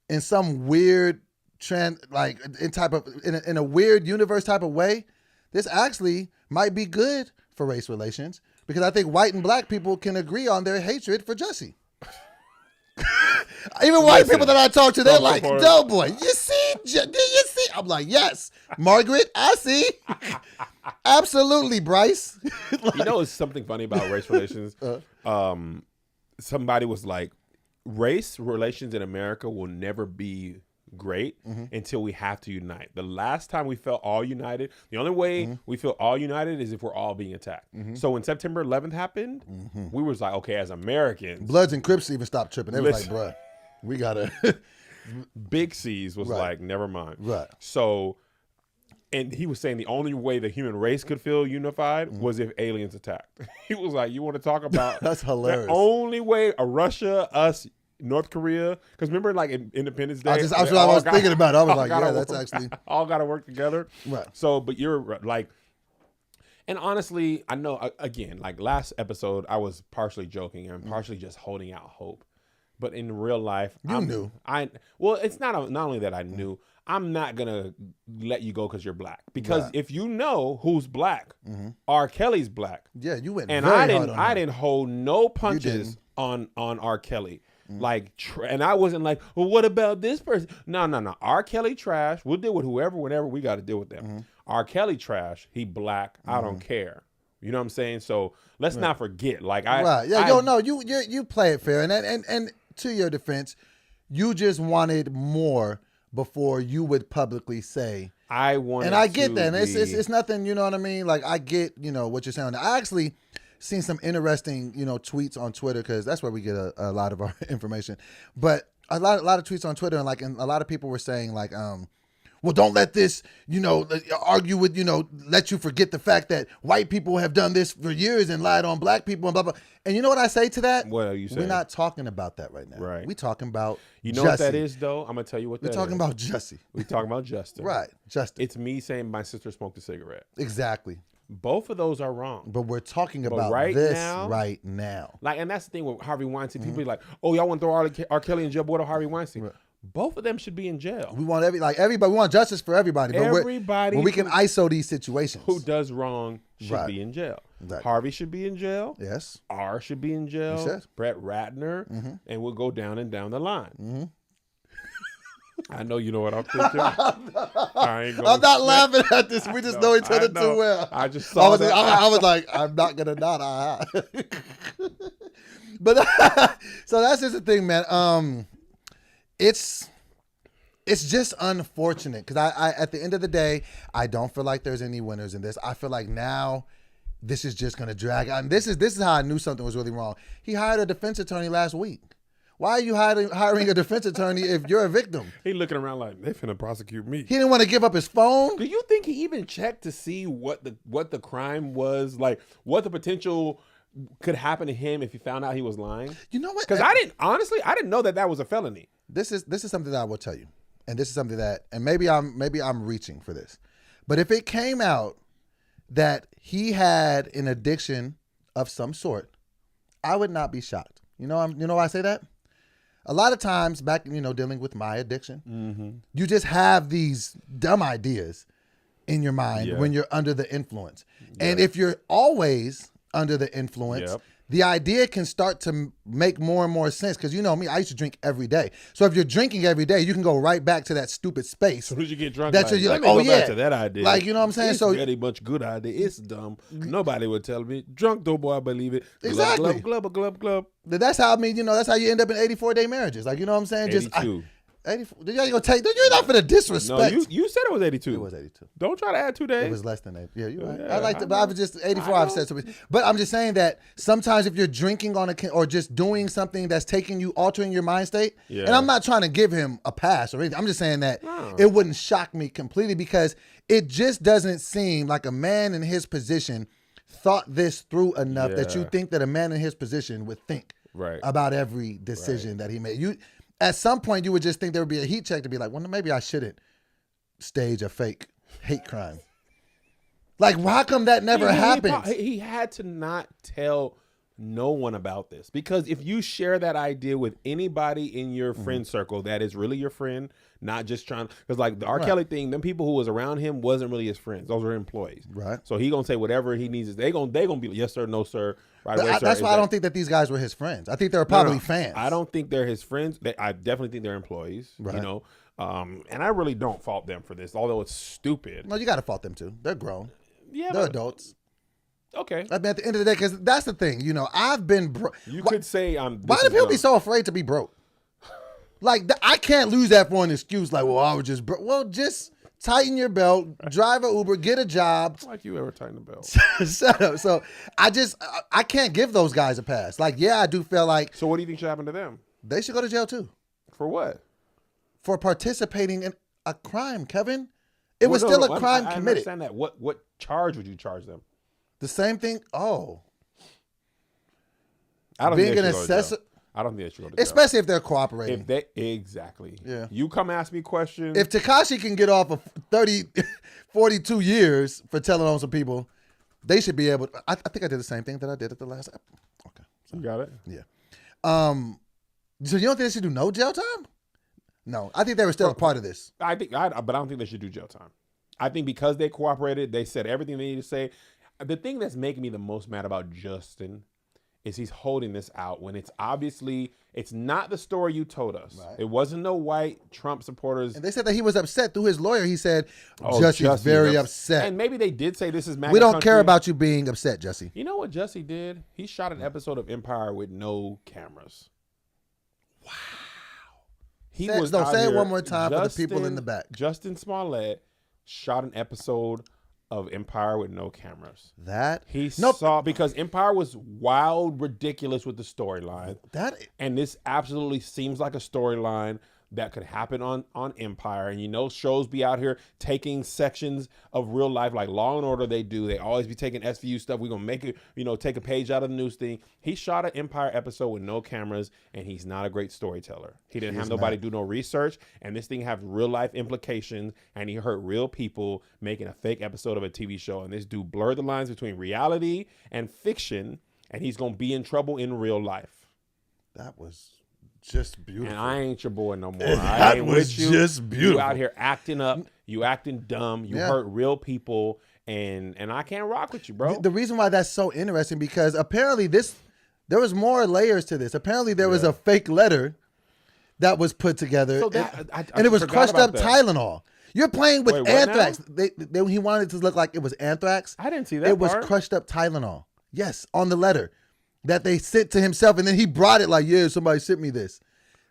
in some weird in a weird universe type of way, this actually might be good for race relations because I think white and black people can agree on their hatred for Jussie. Even white people that I talk to, they're like, "Doughboy, you see? Do you see?" I'm like, "Yes, Margaret, I see." Absolutely, Bryce. You know, it's something funny about race relations. Somebody was like, race relations in America will never be great until we have to unite. The last time we felt all united, the only way we feel all united is if we're all being attacked. So when September 11th happened, we was like, okay, as Americans. Bloods and Crips even stopped tripping. They was like, bruh, we gotta. Big C's was like, never mind. Right. So, and he was saying the only way the human race could feel unified was if aliens attacked. He was like, you want to talk about that's hilarious. The only way Russia, us, North Korea, because remember, like in Independence Day, that's what I was thinking about. I was like, yeah, that's actually all got to work together. Right. So, but you're like, and honestly, I know again, like last episode, I was partially joking and partially just holding out hope. But in real life, you knew. Well, it's not only that I knew. I'm not gonna let you go because you're black. Because if you know who's black, R. Kelly's black. Yeah, you went. And very I hard on I him. didn't hold no punches on R. Kelly. Like, and I wasn't like, well, what about this person? No. R. Kelly trash. We'll deal with whoever, whenever we got to deal with them. R. Kelly trash. He black. I don't care. You know what I'm saying? So let's not forget. Like you play it fair, and to your defense, you just wanted more before you would publicly say I want. And I get that. And it's nothing. You know what I mean? Like I get what you're saying. I actually seen some interesting tweets on Twitter because that's where we get a lot of our information. But a lot of tweets on Twitter and a lot of people were saying like well, don't let this, argue with, let you forget the fact that white people have done this for years and lied on black people and blah, blah. And you know what I say to that? What are you saying? We're not talking about that right now. Right. We're talking about Jussie. What that is, though? I'm going to tell you what that is. We're talking about Jussie. We're talking about Justin. Right. Justin. It's me saying my sister smoked a cigarette. Exactly. Both of those are wrong. But we're talking about this right now. Like, and that's the thing with Harvey Weinstein. People be like, oh, y'all want to throw R. Kelly in jail? What about Harvey Weinstein? Right. Both of them should be in jail. We want everybody. We want justice for everybody. But everybody, we can ISO these situations. Who does wrong should be in jail. Exactly. Harvey should be in jail. Yes. R should be in jail. Brett Ratner, and we'll go down and down the line. I know you know what I'm thinking. I'm not laughing at this. We just know each other too well. I just saw that. I was like, I'm not gonna not. But so that's just the thing, man. It's just unfortunate because I at the end of the day, I don't feel like there's any winners in this. I feel like now this is just gonna drag out. And this is how I knew something was really wrong. He hired a defense attorney last week. Why are you hiring a defense attorney if you're a victim? He looking around like they finna prosecute me. He didn't want to give up his phone. Do you think he even checked to see what the crime was, like what the potential could happen to him if he found out he was lying? You know what? Because I didn't know that was a felony. This is something that I will tell you, and this is something that, and maybe I'm reaching for this, but if it came out that he had an addiction of some sort, I would not be shocked. You know why I say that? A lot of times back, dealing with my addiction, you just have these dumb ideas in your mind when you're under the influence, and if you're always under the influence, the idea can start to make more and more sense. Because you know me, I used to drink every day. So if you're drinking every day, you can go right back to that stupid space. As soon as you get drunk, That's like, you're let like, me oh go yeah, back to that idea. like you know what I'm saying. It's So very much good idea. It's dumb. Nobody would tell me. Drunk though, boy, I believe it. Exactly. Glub, glub, glub. that's how I mean. You know, that's how you end up in 84-day marriages. Like you know what I'm saying. 82. 84. You ain't gonna take. You're not gonna disrespect. No, you said it was 82. It was 82. Don't try to add 2 days. It was less than that. Yeah, you're right. Yeah, I like to, but I was just 84. I've said something, but I'm just saying that sometimes if you're drinking on or just doing something that's taking you, altering your mind state, and I'm not trying to give him a pass or anything. I'm just saying that it wouldn't shock me completely because it just doesn't seem like a man in his position thought this through enough that you think that a man in his position would think about every decision that he made. You. At some point, you would just think there would be a heat check to be like, well, maybe I shouldn't stage a fake hate crime. Like, how come that never happens? He had to not tell no one about this because if you share that idea with anybody in your friend circle that is really your friend, not just trying, because like the R. Kelly thing, them people who was around him wasn't really his friends; those were employees. Right. So he gonna say whatever he needs. They gonna be like, yes sir, no sir. Right away, sir. That's why I don't think that these guys were his friends. I think they were probably fans. I don't think they're his friends. I definitely think they're employees. Right. You know, and I really don't fault them for this, although it's stupid. No, you got to fault them too. They're grown. Yeah, they're adults. Okay. I mean, at the end of the day, because that's the thing. You know, I've been broke. You could say I'm. Why do people be so afraid to be broke? Like, I can't lose that for an excuse. Like, well, I was just broke. Well, just tighten your belt, drive an Uber, get a job. Like you ever tighten the belt. Shut up. So I can't give those guys a pass. Like, yeah, I do feel like. So what do you think should happen to them? They should go to jail too. For what? For participating in a crime, Kevin. It was still a crime committed. I understand that. What charge would you charge them? The same thing. Oh. I don't think an assessor. I don't think they should go to jail. Especially if they're cooperating. Exactly. Yeah. You come ask me questions. If Tekashi can get off of 42 years for telling on some people, they should be able to. I think I did the same thing that I did at the last episode. Okay. So. You got it? Yeah. So you don't think they should do no jail time? No. I think they were still a part of this. But I don't think they should do jail time. I think because they cooperated, they said everything they need to say. The thing that's making me the most mad about Justin is he's holding this out when it's obviously, it's not the story you told us. Right. It wasn't no white Trump supporters. And they said that he was upset through his lawyer. He said, Jussie's very upset. And maybe they did say this is MAGA We don't country. care about you being upset, Jussie. You know what Jussie did? He shot an episode of Empire with no cameras. Wow. Say it one more time for the people in the back. Justin Smollet shot an episode of Empire with no cameras. Saw because Empire was wild, ridiculous with the storyline. And this absolutely seems like a storyline that could happen on Empire. And you know, shows be out here taking sections of real life like Law and Order. They always be taking SVU stuff. We're gonna make it, take a page out of the news thing. He shot an Empire episode with no cameras, and he's not a great storyteller. He didn't have nobody do no research, and this thing have real life implications, and he hurt real people making a fake episode of a TV show. And this dude blurred the lines between reality and fiction, and he's gonna be in trouble in real life. That was just beautiful. And I ain't your boy no more. That was just beautiful. You out here acting up. You acting dumb. You hurt real people. And I can't rock with you, bro. The reason why that's so interesting, because apparently there was more layers to this. Apparently there was a fake letter that was put together. So and it was crushed up Tylenol. You're playing with anthrax. He wanted it to look like it was anthrax. I didn't see that. It was crushed up Tylenol. Yes, on the letter that they sent to himself, and then he brought it like, yeah, somebody sent me this.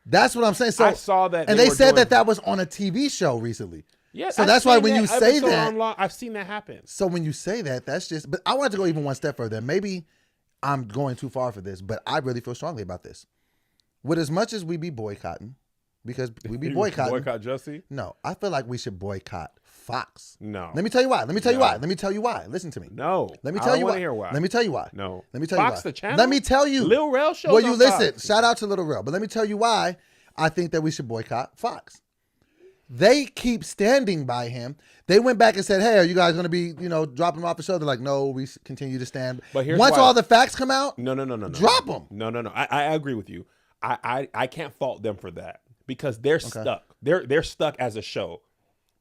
That's what I'm saying. So I saw that, and they said that was on a TV show recently. Yeah, so that's why when you say that, I've seen that happen. So when you say that, that's just. But I wanted to go even one step further. Maybe I'm going too far for this, but I really feel strongly about this. With as much as we be boycotting, because we be boycotting. Boycott Jussie? No, I feel like we should boycott Fox. No. Let me tell you why. Let me tell you why. Listen to me. No. Let me tell you why. Hear why. Let me tell you why. No. Let me tell you why. Fox the channel? Let me tell you. Lil Rel shows Well, you on listen. Fox. Shout out to Lil Rel. But let me tell you why I think that we should boycott Fox. They keep standing by him. They went back and said, hey, are you guys going to be, dropping him off the show? They're like, no, we continue to stand. But here's Once why. all the facts come out, no. Drop them. No. I agree with you. I can't fault them for that because they're stuck. They're stuck as a show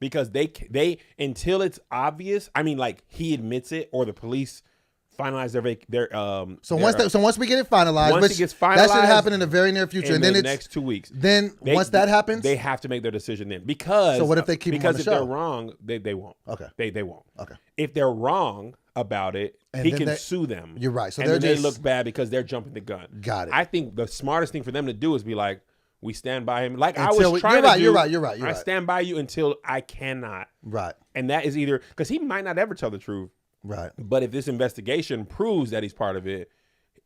because they until it's obvious. I mean, like he admits it or the police finalize their once we get it finalized, once it gets finalized, that should happen in the very near future, in and then the it's next 2 weeks. Then once that happens, they have to make their decision then. Because so what if they keep them on the if show? they're wrong, they won't. Okay, they won't. Okay, if they're wrong about it, and he can sue them. You're right. So and then they look bad because they're jumping the gun. Got it. I think the smartest thing for them to do is be like, we stand by him. Like until I was trying to do. You're right. I stand by you until I cannot. Right. And that is either because he might not ever tell the truth. Right. But if this investigation proves that he's part of it,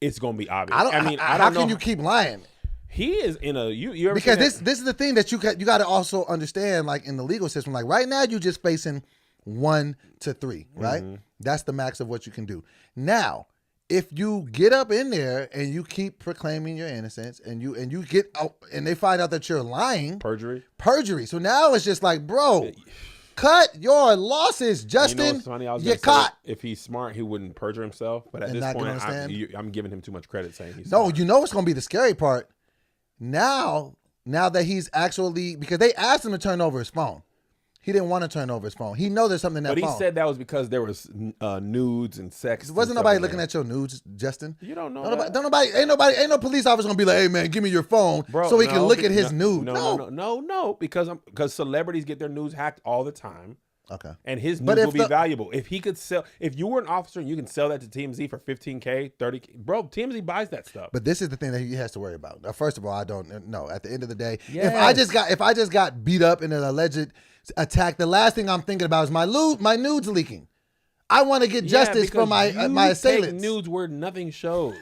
it's going to be obvious. I don't know. How can you keep lying? He is in a you ever because this is the thing that you got to also understand, like in the legal system. Like right now, you're just facing 1 to 3, right? Mm-hmm. That's the max of what you can do. Now, if you get up in there and you keep proclaiming your innocence, and you get out and they find out that you're lying, perjury. So now it's just like, bro, cut your losses, Justin. You know what's funny? I was you're caught. If he's smart, he wouldn't perjure himself. But at this point, I'm giving him too much credit saying he's smart. You know what's going to be the scary part? Now that he's actually, because they asked him to turn over his phone. He didn't want to turn over his phone. He know there's something in that phone. But he said that was because there was nudes and sex. Wasn't nobody looking at your nudes, Justin? You don't know. Ain't no police officer gonna be like, hey man, give me your phone, so he can look at his nude. No, because celebrities get their nudes hacked all the time. Okay. And his nudes will be valuable. If he could sell, if you were an officer and you can sell that to TMZ for $15K, $30K, bro, TMZ buys that stuff. But this is the thing that he has to worry about. First of all, I don't know. At the end of the day, if I just got beat up in an alleged attack, the last thing I'm thinking about is my nudes leaking. I want to get justice for my assailants. Nudes where nothing shows.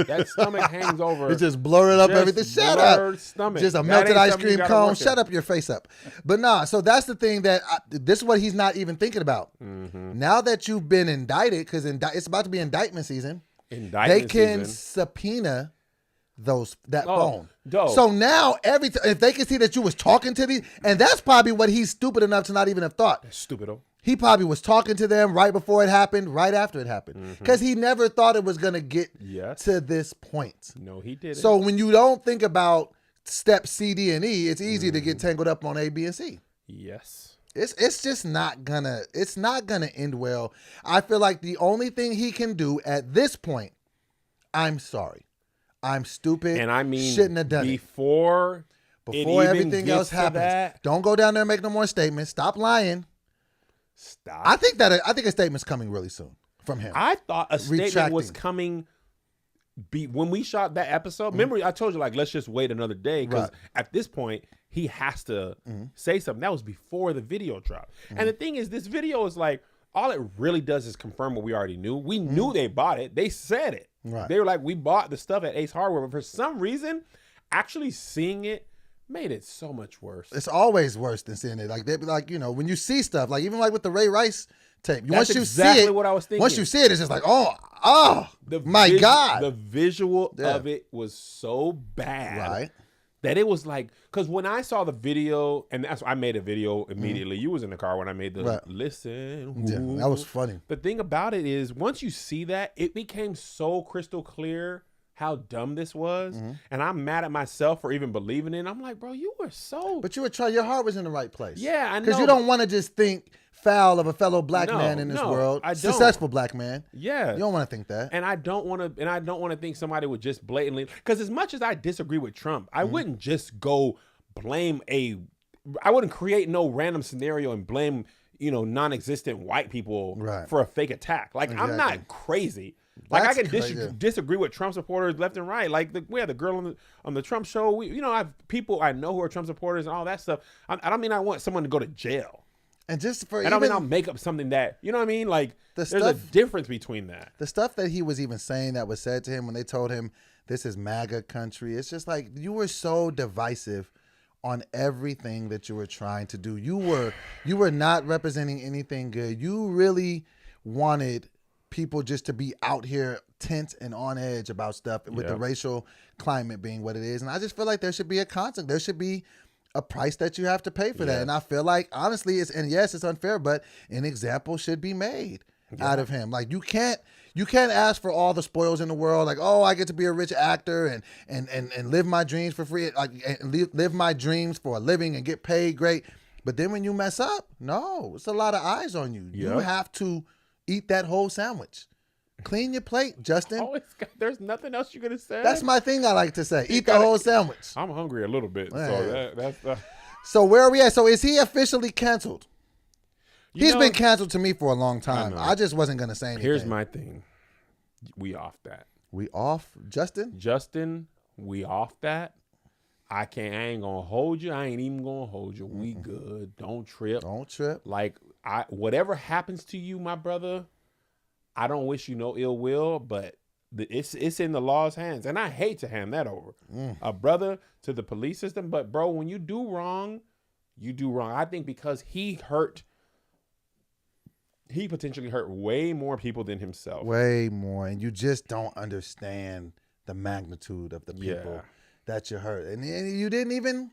That stomach hangs over. It's just blurring up everything. Shut up. Stomach. Just a melted ice cream cone. Shut up your face up. But nah, so that's the thing that this is what he's not even thinking about. Mm-hmm. Now that you've been indicted, because it's about to be indictment season, they can subpoena that phone. Dope. So now if they can see that you was talking to these, and that's probably what he's stupid enough to not even have thought. Stupido. He probably was talking to them right before it happened, right after it happened. Because he never thought it was going to get to this point. No, he didn't. So when you don't think about step C, D, and E, it's easy to get tangled up on A, B, and C. Yes. It's just not gonna end well. I feel like the only thing he can do at this point, I'm sorry. I'm stupid. And I mean, shouldn't have done before everything else happens. Don't go down there and make no more statements. Stop lying. Stop. I think a statement's coming really soon from him. I thought a statement was coming when we shot that episode. Remember, I told you, like, let's just wait another day because at this point he has to say something. That was before the video dropped. And the thing is, this video is like, all it really does is confirm what we already knew. We knew they bought it. They said it. Right. They were like, we bought the stuff at Ace Hardware, but for some reason, actually seeing it made it so much worse. It's always worse than seeing it. Like they be like, when you see stuff, like even like with the Ray Rice tape. That's exactly what I was thinking. Once you see it, it's just like, God. The visual of it was so bad. Right. That it was like, because when I saw the video, and that's I made a video immediately. You was in the car when I made the listen. Yeah, that was funny. The thing about it is, once you see that, it became so crystal clear how dumb this was, and I'm mad at myself for even believing it. I'm like, bro, you were so. But you were trying. Your heart was in the right place. Yeah, I know. Because you don't want to just think foul of a fellow black man in this world. I don't. Successful black man. Yeah, you don't want to think that. And I don't want to think somebody would just blatantly. Because as much as I disagree with Trump, I wouldn't just go blame I wouldn't create no random scenario and blame non-existent white people for a fake attack. Like I'm not crazy. Like I can disagree with Trump supporters left and right. Like we had the girl on the Trump show. I have people I know who are Trump supporters and all that stuff. I don't mean I want someone to go to jail. And just for I don't mean I'll make up something that you know what I mean. Like there's a difference between that. The stuff that he was even saying that was said to him when they told him this is MAGA country. It's just like you were so divisive on everything that you were trying to do. You were not representing anything good. You really wanted people just to be out here tense and on edge about stuff with the racial climate being what it is. And I just feel like there should be a consequence. There should be a price that you have to pay for that. And I feel like, honestly, it's unfair, but an example should be made out of him. Like you can't ask for all the spoils in the world. Like, I get to be a rich actor and live my dreams for free, like and live my dreams for a living and get paid great. But then when you mess up, no, it's a lot of eyes on you. You have to eat that whole sandwich. Clean your plate, Justin. There's nothing else you're gonna say. That's my thing I like to say. Eat the whole sandwich. I'm hungry a little bit, Man. so that's. So where are we at? So is he officially canceled? He's been canceled to me for a long time. I just wasn't gonna say anything. Here's my thing. We off that. We off, Justin? Justin, we off that. I ain't gonna hold you. I ain't even gonna hold you. We good. Don't trip. Don't trip. Like whatever happens to you, my brother, I don't wish you no ill will, but it's in the law's hands, and I hate to hand that over, a brother, to the police system. But bro, when you do wrong, you do wrong. I think because he potentially hurt way more people than himself. Way more, and you just don't understand the magnitude of the people that you hurt, and you didn't even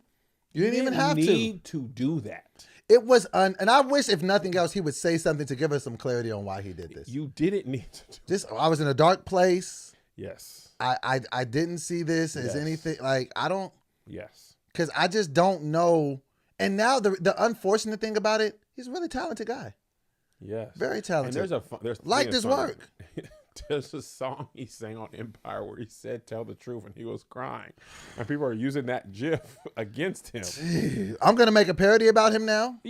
have to do that. It was and I wish, if nothing else, he would say something to give us some clarity on why he did this. You didn't need to do I was in a dark place. Yes. I didn't see this as anything. Like, I don't. Yes. Because I just don't know. And now the unfortunate thing about it, he's a really talented guy. Yes. Very talented. And there's like this work. There's a song he sang on Empire where he said, "Tell the truth," and he was crying. And people are using that gif against him. Gee, I'm going to make a parody about him now.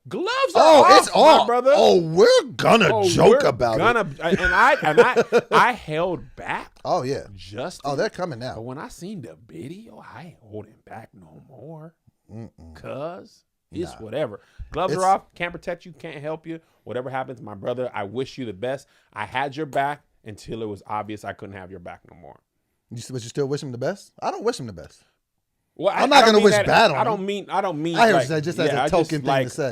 Gloves are off, it's off, my brother. Oh, we're gonna joke about it. And I held back. Oh, yeah. Justin. They're coming now. But when I seen the video, I ain't holding back no more. Cause it's whatever. Gloves are off. Can't protect you. Can't help you. Whatever happens, my brother, I wish you the best. I had your back until it was obvious I couldn't have your back no more. But you still wish him the best? I don't wish him the best. Well, I'm not going to wish bad on him. I don't mean. I hear what you say, just as a token thing to say.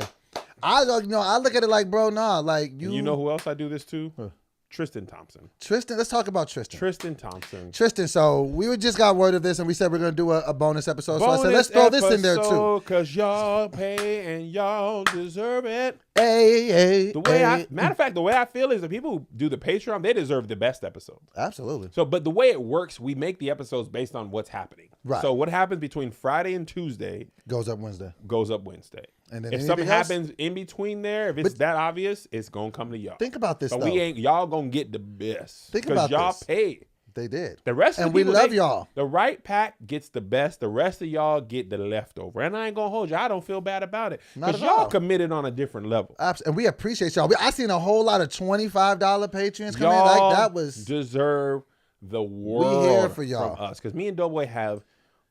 I look at it like, bro, nah, like you. You know who else I do this to? Tristan Thompson. Tristan, let's talk about Tristan. Tristan Thompson. Tristan, so we just got word of this, and we said we're going to do a bonus episode. So I said, let's throw this in there too. Because y'all pay and y'all deserve it. Hey. Matter of fact, the way I feel is the people who do the Patreon, they deserve the best episodes. Absolutely. So, but the way it works, we make the episodes based on what's happening. Right. So what happens between Friday and Tuesday goes up Wednesday. And then if something happens in between there, if it's that obvious, it's gonna come to y'all. Think about this, but y'all gonna get the best. Think about y'all this. paid. They did. The rest of and the people, we love y'all. The right pack gets the best. The rest of y'all get the leftover. And I ain't gonna hold you. I don't feel bad about it. Because y'all committed on a different level. And we appreciate y'all. I seen a whole lot of $25 Patreons come in. Y'all like that was deserve the world. We here for y'all. From us. Because me and Doughboy have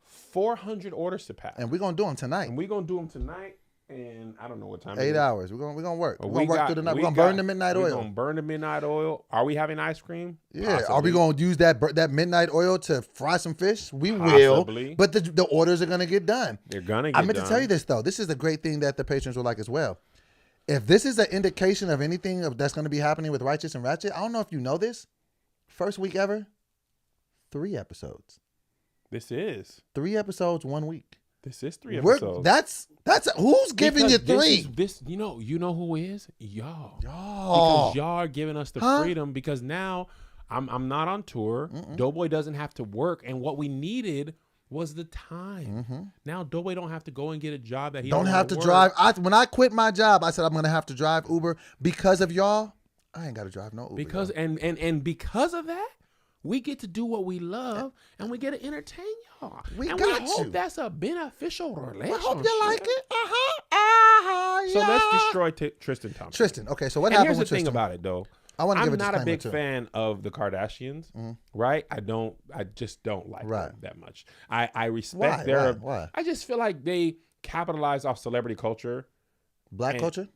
400 orders to pack. And we're gonna do them tonight. And I don't know what time. 8 hours. We're gonna work. We're gonna work through the night. We're gonna burn the midnight oil. We're gonna burn the midnight oil. Are we having ice cream? Yeah. Possibly. Are we gonna use that midnight oil to fry some fish? We will. But the orders are gonna get done. They're gonna get done. I meant to tell you this though. This is the great thing that the patrons will like as well. If this is an indication of anything that's gonna be happening with Righteous and Ratchet, I don't know if you know this. First week ever, 3 episodes. This is 3 episodes, 1 week. This is 3 episodes. That's who's giving you 3? You know who is? Y'all. Because y'all are giving us the freedom. Because now I'm not on tour. Doughboy doesn't have to work, and what we needed was the time. Now Doughboy don't have to go and get a job that he don't have to drive. When I quit my job, I said I'm gonna have to drive Uber because of y'all. I ain't got to drive no Uber. Because and because of that, we get to do what we love, and we get to entertain y'all. We hope that's a beneficial relationship. I hope you like it. So let's destroy Tristan Thompson. Tristan. Okay, so what happened with Tristan? Here's the thing about it, though. I'm not a big fan of the Kardashians, right? I just don't like them that much. I respect Why? I just feel like they capitalize off celebrity culture. Black culture?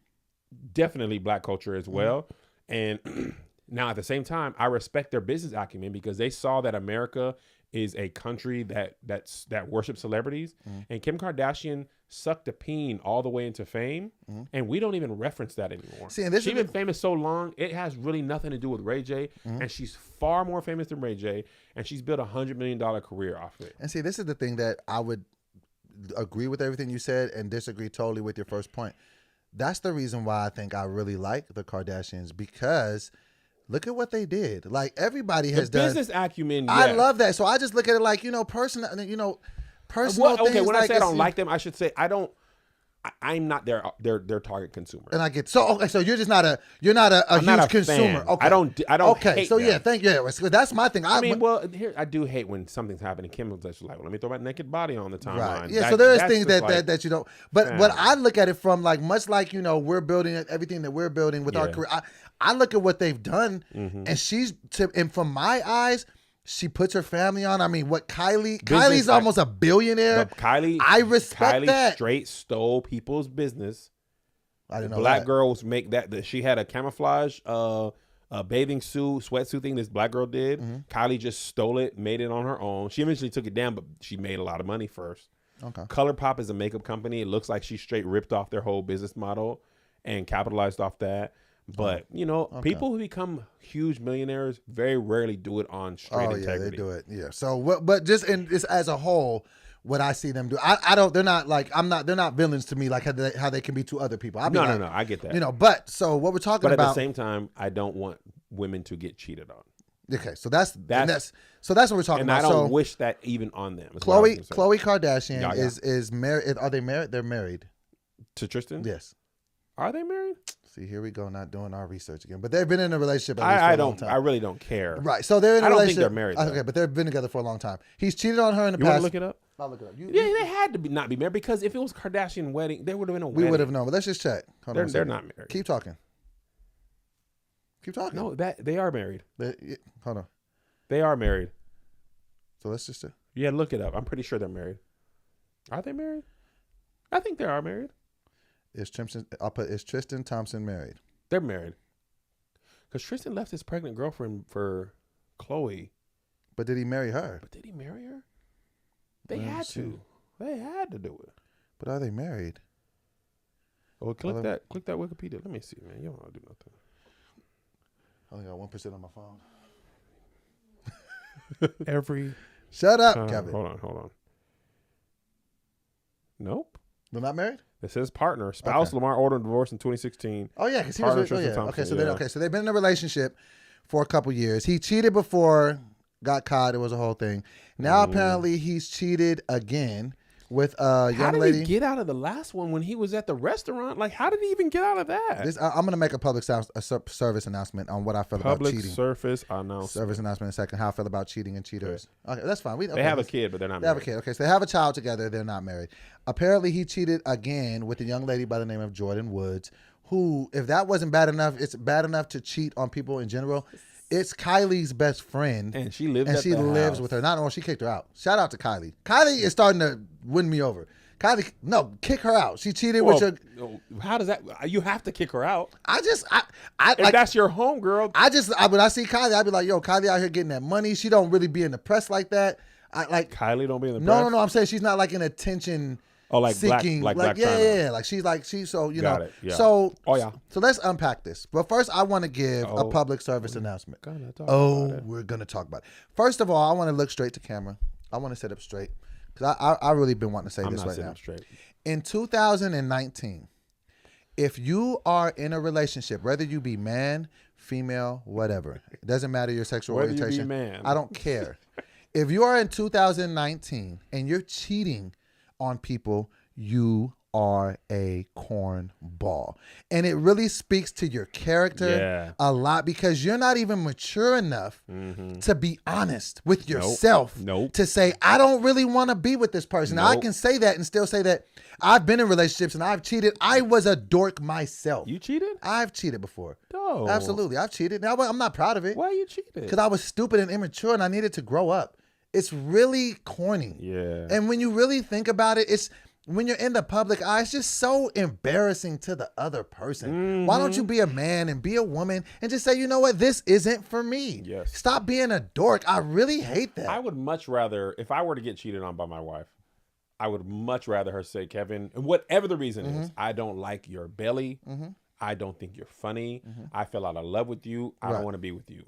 Definitely black culture as well. And now, at the same time, I respect their business acumen because they saw that America is a country that worships celebrities. And Kim Kardashian sucked a peen all the way into fame, and we don't even reference that anymore. She's been famous so long, it has really nothing to do with Ray J, and she's far more famous than Ray J, and she's built $100 million career off it. And see, this is the thing that I would agree with everything you said and disagree totally with your first point. That's the reason why I think I really like the Kardashians, because look at what they did. Like, everybody has done. The business acumen, yeah. I love that. So I just look at it like, personal okay, things. when I say I don't like them, I should say I don't I'm not their target consumer. And I get so you're just not a huge consumer. Fan. Okay, I don't. Okay, hate so them. yeah, thank you. Yeah, so that's my thing. I mean, well, here I do hate when something's happening. Kim was just like, well, let me throw my naked body on the timeline. Right. Yeah. So there is things that you don't. But Fam. what I look at it from, like, much like, you know, we're building everything that we're building with our career. I look at what they've done, and and from my eyes, she puts her family on. I mean, what Kylie's almost a billionaire. But Kylie, I respect that. Straight stole people's business. I didn't know Black that. girls make that. She had a camouflage bathing suit, sweatsuit thing this black girl did. Kylie just stole it, made it on her own. She eventually took it down, but she made a lot of money first. Okay. ColourPop is a makeup company. It looks like she straight ripped off their whole business model and capitalized off that. But, you know, people who become huge millionaires very rarely do it on straight integrity. Yeah, they do it. Yeah. So, but just as a whole, what I see them do, I don't. They're not like they're not villains to me like how they can be to other people. No, I get that. You know, but so what we're talking about. But at the same time, I don't want women to get cheated on. Okay, so that's what we're talking about. And I don't wish that even on them. Khloe Kardashian is married. Are they married? They're married. To Tristan? Yes. Are they married? See, here we go, not doing our research again. But they've been in a relationship for I a long time. I really don't care. Right. So they're in a relationship. I don't think they're married. Though. Okay, but they've been together for a long time. He's cheated on her in the past. past. You want to look it up? I'll look it up. They had to not be married because if it was Kardashian wedding, there would have been a wedding. We would have known. But let's just check. They're not married. Keep talking. No, they are married. Hold on. They are married. So let's just yeah, look it up. I'm pretty sure they're married. Are they married? I think they are married. Is Tristan Thompson married? They're married. Because Tristan left his pregnant girlfriend for Khloe. But did he marry her? But did he marry her? They had to. They had to do it. But are they married? Well, click that Wikipedia. Let me see, man. You don't want to do nothing. I only got 1% on my phone. Shut up, Kevin. Hold on. Nope. They're not married? It says partner. Spouse Lamar ordered divorce in 2016. Oh, yeah. Because he was Okay, so they've been in a relationship for a couple years. He cheated before, got caught. It was a whole thing. Now, apparently, he's cheated again with a young lady. How did he get out of the last one when he was at the restaurant? Like, how did he even get out of that? I'm going to make a public service announcement on what I feel about cheating. Service announcement in a second. How I feel about cheating and cheaters. Okay, that's fine. They have a kid, but they're not married. They have a kid. Okay, so they have a child together. They're not married. Apparently, he cheated again with a young lady by the name of Jordan Woods, who, if that wasn't bad enough, it's bad enough to cheat on people in general. It's Kylie's best friend. And she lives with her. Not only she kicked her out. Shout out to Kylie. Kylie is starting to win me over. Kylie, no, kick her out. She cheated with your. How does that? You have to kick her out. If like, that's your home girl. When I see Kylie, I'd be like, yo, Kylie out here getting that money. She don't really be in the press like that. Kylie don't be in the press. No. I'm saying she's not like an attention. Oh, like seeking, Black yeah. Like she's so you Got know. it, yeah. So yeah. So let's unpack this. But first, I want to give a public service announcement. We're gonna talk about it. First of all, I want to look straight to camera. I want to sit up straight because I really been wanting to say this right now. Straight. In 2019, if you are in a relationship, whether you be man, female, whatever, it doesn't matter your sexual orientation. You be man. I don't care. If you are in 2019 and you're cheating on people, you are a cornball. And it really speaks to your character a lot because you're not even mature enough to be honest with yourself to say, I don't really want to be with this person. Now, I can say that and still say that I've been in relationships and I've cheated. I was a dork myself. You cheated? I've cheated before. No. Absolutely. I've cheated. Now, I'm not proud of it. Why you cheated? Because I was stupid and immature and I needed to grow up. It's really corny. Yeah. And when you really think about it, it's when you're in the public eye, it's just so embarrassing to the other person. Why don't you be a man and be a woman and just say, you know what, this isn't for me. Yes. Stop being a dork. I really hate that. I would much rather, if I were to get cheated on by my wife, I would much rather her say, Kevin, whatever the reason is, I don't like your belly. I don't think you're funny. I fell out of love with you. I don't want to be with you.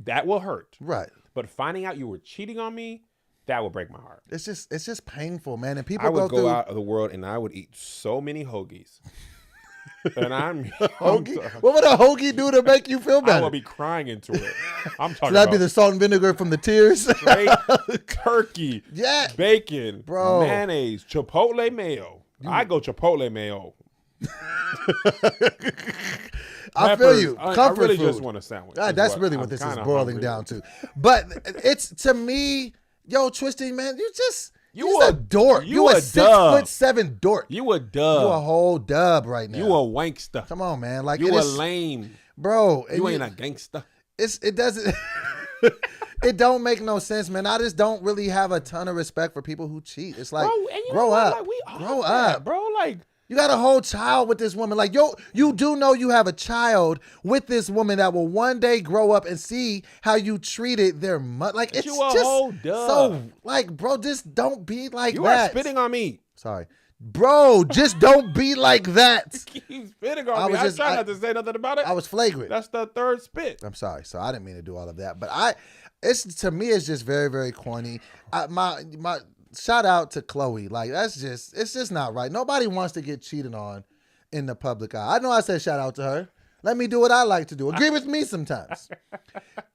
That will hurt. Right. But finding out you were cheating on me, that will break my heart. It's just painful, man. And people I would go out of the world and I would eat so many hoagies. And hoagie? What would a hoagie do to make you feel better? I would be crying into it. I'm talking so that'd be the salt and vinegar from the tears. Straight turkey, yeah, bacon, bro, mayonnaise, chipotle mayo. I go Chipotle mayo. I feel you. Comfort I really food. just want a sandwich. That's really what this is boiling down to. But it's, to me, yo, Tristan, man, you a dork. You a 6'7" dork. You a dub. You a whole dub right now. You a wankster. Come on, man. Like, you a lame. Bro. You ain't a gangster. It doesn't it don't make no sense, man. I just don't really have a ton of respect for people who cheat. It's like, bro, grow up. Like, grow up. Bro, like, you got a whole child with this woman. Like, yo, you do know you have a child with this woman that will one day grow up and see how you treated their mother. Like, it's you just whole dub. So, like, bro, just don't be like that. You are spitting on me. Sorry. Bro, just don't be like that. Keep spitting on me. I was trying not to say nothing about it. I was flagrant. That's the third spit. I'm sorry. So I didn't mean to do all of that. But to me, it's just very, very corny. My shout out to Chloe. Like, it's just not right. Nobody wants to get cheated on in the public eye. I know I said shout out to her. Let me do what I like to do. Agree with me sometimes.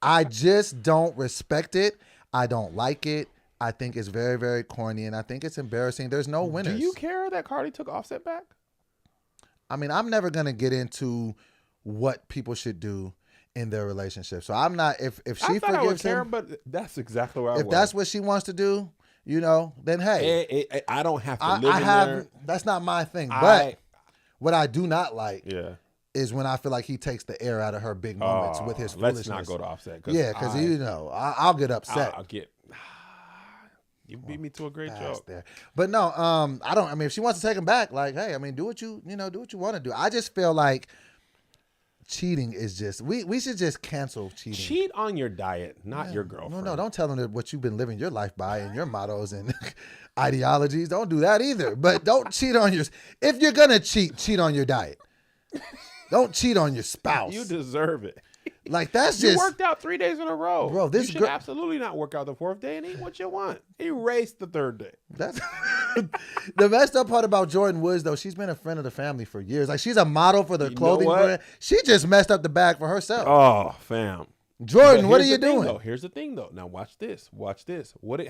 I just don't respect it. I don't like it. I think it's very, very corny, and I think it's embarrassing. There's no winners. Do you care that Cardi took Offset back? I mean, I'm never going to get into what people should do in their relationship. So I'm not, if she forgives him, but that's exactly where I was. If that's what she wants to do, then hey. I don't have to live in there. That's not my thing. But what I do not like is when I feel like he takes the air out of her big moments with his foolishness. Let's not go to Offset. Because I'll get upset. You beat me to a great joke. There. But no, I mean, if she wants to take him back, like, hey, I mean, do what you want to do. I just feel like cheating is just, we should just cancel cheating. Cheat on your diet, not your girlfriend. No, don't tell them what you've been living your life by and your mottos and ideologies. Don't do that either. But don't cheat on if you're going to cheat on your diet. Don't cheat on your spouse. You deserve it. Like, that's you just... worked out 3 days in a row. Bro, you should absolutely not work out the fourth day and eat what you want. Erase the third day. That's the messed up part about Jordan Woods, though. She's been a friend of the family for years. Like, she's a model for the clothing brand. She just messed up the bag for herself. Oh, fam. Jordan, what are you doing? Here's the thing, though. Now, watch this.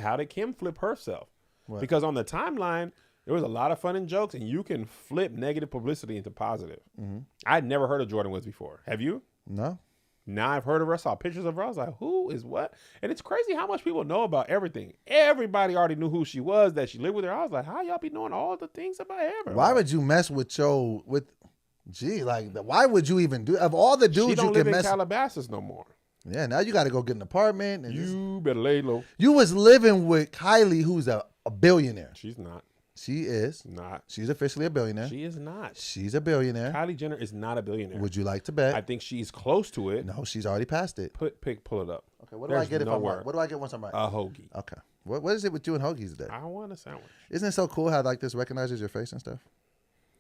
How did Kim flip herself? What? Because on the timeline, there was a lot of fun and jokes, and you can flip negative publicity into positive. Mm-hmm. I'd never heard of Jordan Woods before. Have you? No. Now I've heard of her, saw pictures of her. I was like, who is what? And it's crazy how much people know about everything. Everybody already knew who she was, that she lived with her. I was like, how y'all be knowing all the things about everybody? Why would you mess with why would you even do, of all the dudes she don't you live can in mess Calabasas no more. Yeah, now you got to go get an apartment. And you better lay low. You was living with Kylie, who's a billionaire. She's not. She is not. She's officially a billionaire. She is not. She's a billionaire. Kylie Jenner is not a billionaire. Would you like to bet? I think she's close to it. No, she's already passed it. Pull it up. Okay, what do I get if I'm right? What do I get once I'm right? A hoagie. Okay. What is it with you and hoagies today? I want a sandwich. Isn't it so cool how like this recognizes your face and stuff?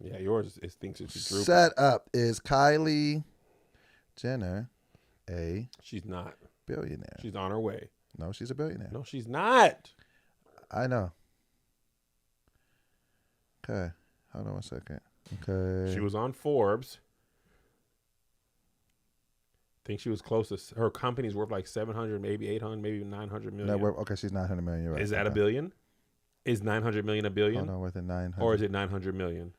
Yeah, yours thinks it's a group. Set up. Is Kylie Jenner a... She's not. Billionaire. She's on her way. No, she's a billionaire. No, she's not. I know. Okay. Hold on 1 second. Okay. She was on Forbes. I think she was closest. Her company's worth like 700, maybe 800, maybe 900 million. Okay, she's 900 million. You're right. Is that a billion? Is 900 million a billion? Hold on, worth 900. Or is it 900 million?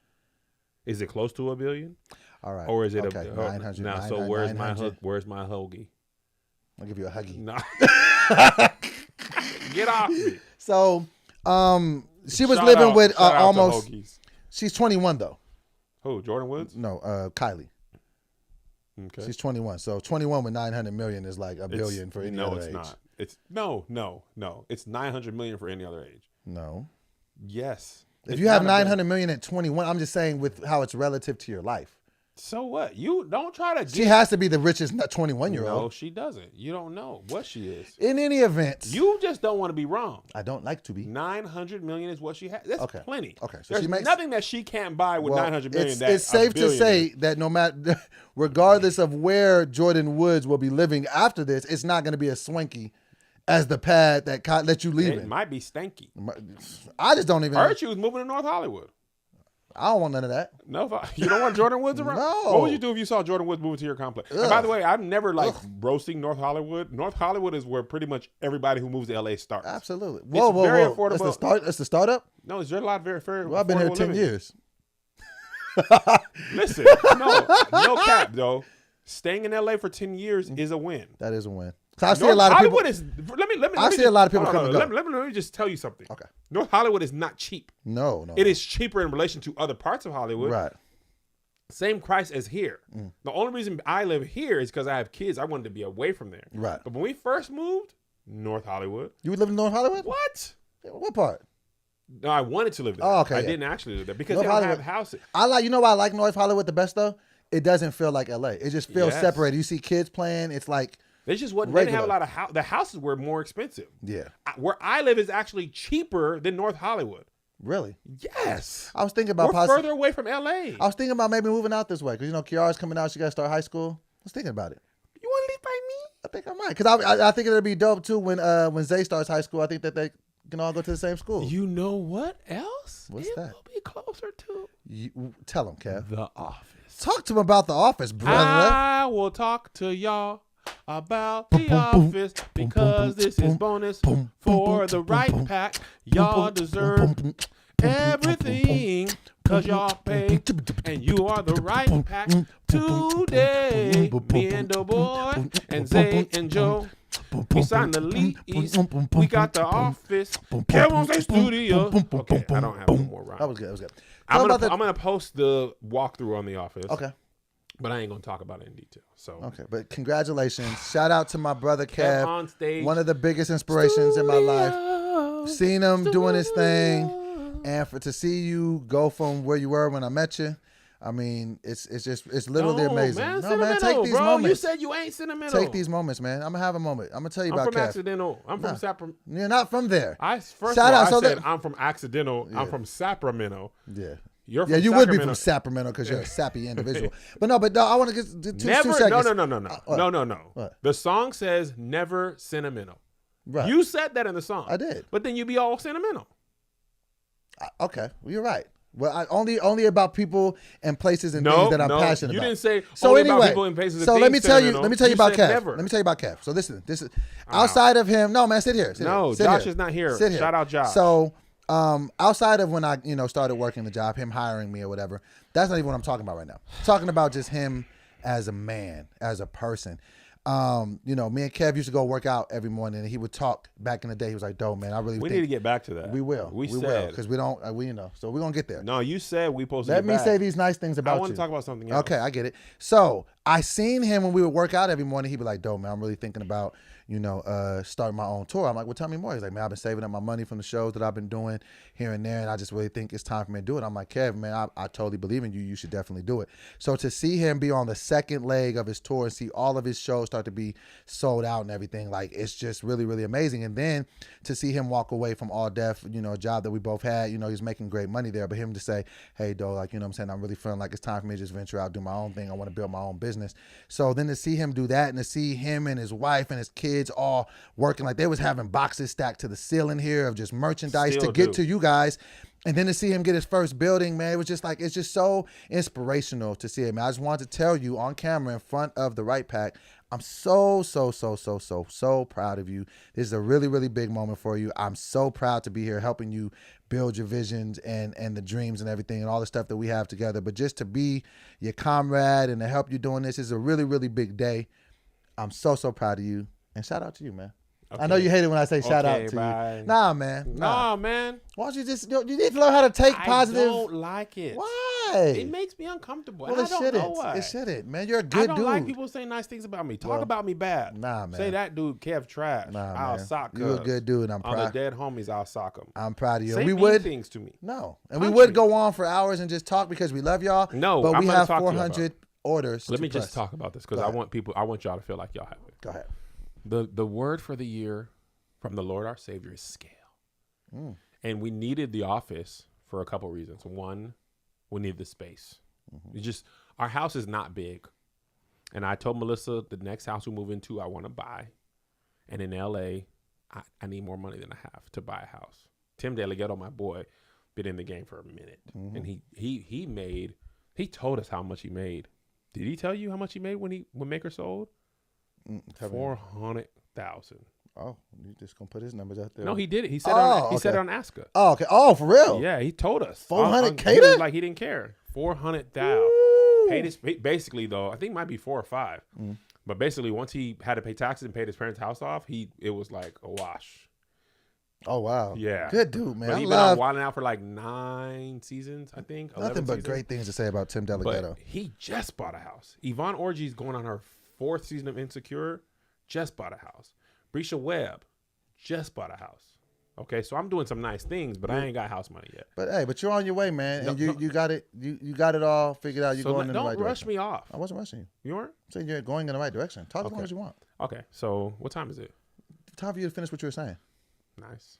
Is it close to a billion? All right. Or is it 900? Now, so where's my hoagie? I'll give you a huggy. No. Get off me. So, she was living with almost. She's 21 though. Who? Jordan Woods? No, Kylie. Okay. She's 21. So 21 with 900 million is like a billion for any other age. No, it's not. No. It's 900 million for any other age. No. Yes. If you have 900 million at 21, I'm just saying with how it's relative to your life. So what? You don't try to. She has to be the richest 21-year-old. No, she doesn't. You don't know what she is. In any event, you just don't want to be wrong. I don't like to be. 900 million is what she has. That's plenty. Okay, so there's nothing that she can't buy with 900 million. It's safe to say that no matter, regardless of where Jordan Woods will be living after this, it's not going to be as swanky as the pad that let you leave. It might be stanky. I just don't even. I heard she was moving to North Hollywood. I don't want none of that. No, you don't want Jordan Woods around? No. What would you do if you saw Jordan Woods moving to your complex? And by the way, I'm never like roasting North Hollywood. North Hollywood is where pretty much everybody who moves to LA starts. Absolutely. Whoa. Affordable. It's the startup? No, it's just a lot of very Well, I've been here 10 years. Listen, no cap though. Staying in LA for 10 years is a win. That is a win. So I see a lot of people. I see a lot of people come and go. Let me just tell you something. Okay. North Hollywood is not cheap. No. It is cheaper in relation to other parts of Hollywood. Right. Same price as here. The only reason I live here is because I have kids. I wanted to be away from there. Right. But when we first moved, North Hollywood. You live in North Hollywood? What? What part? No, I wanted to live there. Oh, okay. I didn't actually live there because North they don't Hollywood. have houses. You know why I like North Hollywood the best though? It doesn't feel like LA. It just feels separated. You see kids playing. It's like they just wasn't. They didn't have a lot of the houses were more expensive. Yeah. Where I live is actually cheaper than North Hollywood. Really? Yes. I was thinking about we're further away from LA. I was thinking about maybe moving out this way because Kiara's coming out. She got to start high school. I was thinking about it. You want to live by me? I think I might because I think it'll be dope too when Zay starts high school. I think that they can all go to the same school. You know what else? What's that? Will be closer to. Tell him, Kev. The Office. Talk to him about The Office, brother. I will talk to y'all about The Office because this is bonus for the right pack. Y'all deserve everything because y'all pay and you are the right pack today. Me and the boy and Zay and Joe. We signed the lease. We got The Office. Kevin say studio. Okay, I don't have one more round. That was good. I'm gonna post the walkthrough on The Office. Okay. But I ain't gonna talk about it in detail. So okay, but congratulations! Shout out to my brother Kev, on stage, one of the biggest inspirations in my life. Seen him doing his thing, and to see you go from where you were when I met you, I mean, it's literally amazing. Man, take these bro. moments. You said you ain't sentimental. Take these moments, man. I'm gonna have a moment. I'm gonna tell you about Kev. I'm from Accidental. I'm from Sacramento. You're not from there. First of all, I said I'm from Accidental. Yeah. I'm from Sacramento. Yeah. You're from you Sacramento. would be from Sacramento because you're a sappy individual. But no, I want to get 2 seconds. No. What? The song says never sentimental. Right. You said that in the song. I did. But then you be all sentimental. Okay, well, you're right. Well, only about people and places and things that I'm passionate about. You didn't say so only anyway, about people and places and so things. Let me tell you about Kev. Never. Let me tell you about Kev. So listen, this is outside of him. No, man, sit here. Josh is not here. Shout out Josh. So outside of when I started working the job, him hiring me or whatever, that's not even what I'm talking about right now. I'm talking about just him as a man, as a person. Me and Kev used to go work out every morning, and he would talk back in the day. He was like, "Dope, man, I really." We need to get back to that. We will. We will because we don't. So we're gonna get there. No, you said we supposed to. Let me say these nice things about you. I want to talk about something else. Okay, I get it. So I seen him when we would work out every morning. He'd be like, "Dope, man, I'm really thinking about starting my own tour." I'm like, "Well, tell me more." He's like, "Man, I've been saving up my money from the shows that I've been doing here and there, and I just really think it's time for me to do it." I'm like, "Kev, man, I totally believe in you. You should definitely do it." So to see him be on the second leg of his tour and see all of his shows start to be sold out and everything, like, it's just really, really amazing. And then to see him walk away from All Def, a job that we both had, he's making great money there, but him to say, "Hey, though, like, what I'm saying, I'm really feeling like it's time for me to just venture out, do my own thing. I want to build my own business." So then to see him do that and to see him and his wife and his kids all working, like they was having boxes stacked to the ceiling here of just merchandise to get to you guys. And then to see him get his first building, man, it was just like, it's just so inspirational to see it, man. I just wanted to tell you on camera in front of the Right Pack, I'm so proud of you. This is a really, really big moment for you. I'm so proud to be here helping you build your visions and the dreams and everything and all the stuff that we have together. But just to be your comrade and to help you doing this is a really, really big day. I'm so proud of you. And shout out to you, man. Okay. I know you hate it when I say shout out to you. Nah, man. Nah, man. Why don't you just, you need to learn how to take positive. I don't like it. Why? It makes me uncomfortable. Well, I don't know why. It shouldn't, man. You're a good dude. I don't like people saying nice things about me. Talk about me bad. Nah, man. Say that dude, Kev, trash. Nah, I'll sock him. You're a good dude, and I'm proud. On the dead homies, I'll sock him. I'm proud of you. Say mean things to me. No. And we would go on for hours and just talk because we love y'all. No, but we have 400 orders. Let me just talk about this because I want y'all to feel like y'all have it. Go ahead. The word for the year from the Lord our Savior is scale. And we needed The Office for a couple reasons. One, we need the space. Our house is not big. And I told Melissa the next house we move into, I want to buy. And in LA, I need more money than I have to buy a house. Tim DeLegato, my boy, been in the game for a minute, and he told us how much he made. Did he tell you how much he made when Maker sold? 400,000. Oh, you just gonna put his numbers out there? No, he did it. He said okay. said it on Aska. Oh, okay. Oh, for real? Yeah, he told us. 400K? He was like he didn't care. 400,000. Paid his basically though. I think it might be 4 or 5. But basically, once he had to pay taxes and paid his parents' house off, it was like a wash. Oh wow. Yeah. Good dude, man. But he's been on Wildin' Out for like 9 seasons, I think. Nothing but seasons. great things to say about Tim Delgado. But he just bought a house. Yvonne Orji's going on her 4th season of Insecure. Just bought a house. Brisha Webb just bought a house. Okay, so I'm doing some nice things, but I ain't got house money yet. But hey, but you're on your way, man, and you got it. You got it all figured out. You're going in the right direction. Don't rush me off. I wasn't rushing you. You weren't? I'm saying you're going in the right direction. Talk as long as you want. Okay, so what time is it? Time for you to finish what you were saying. Nice.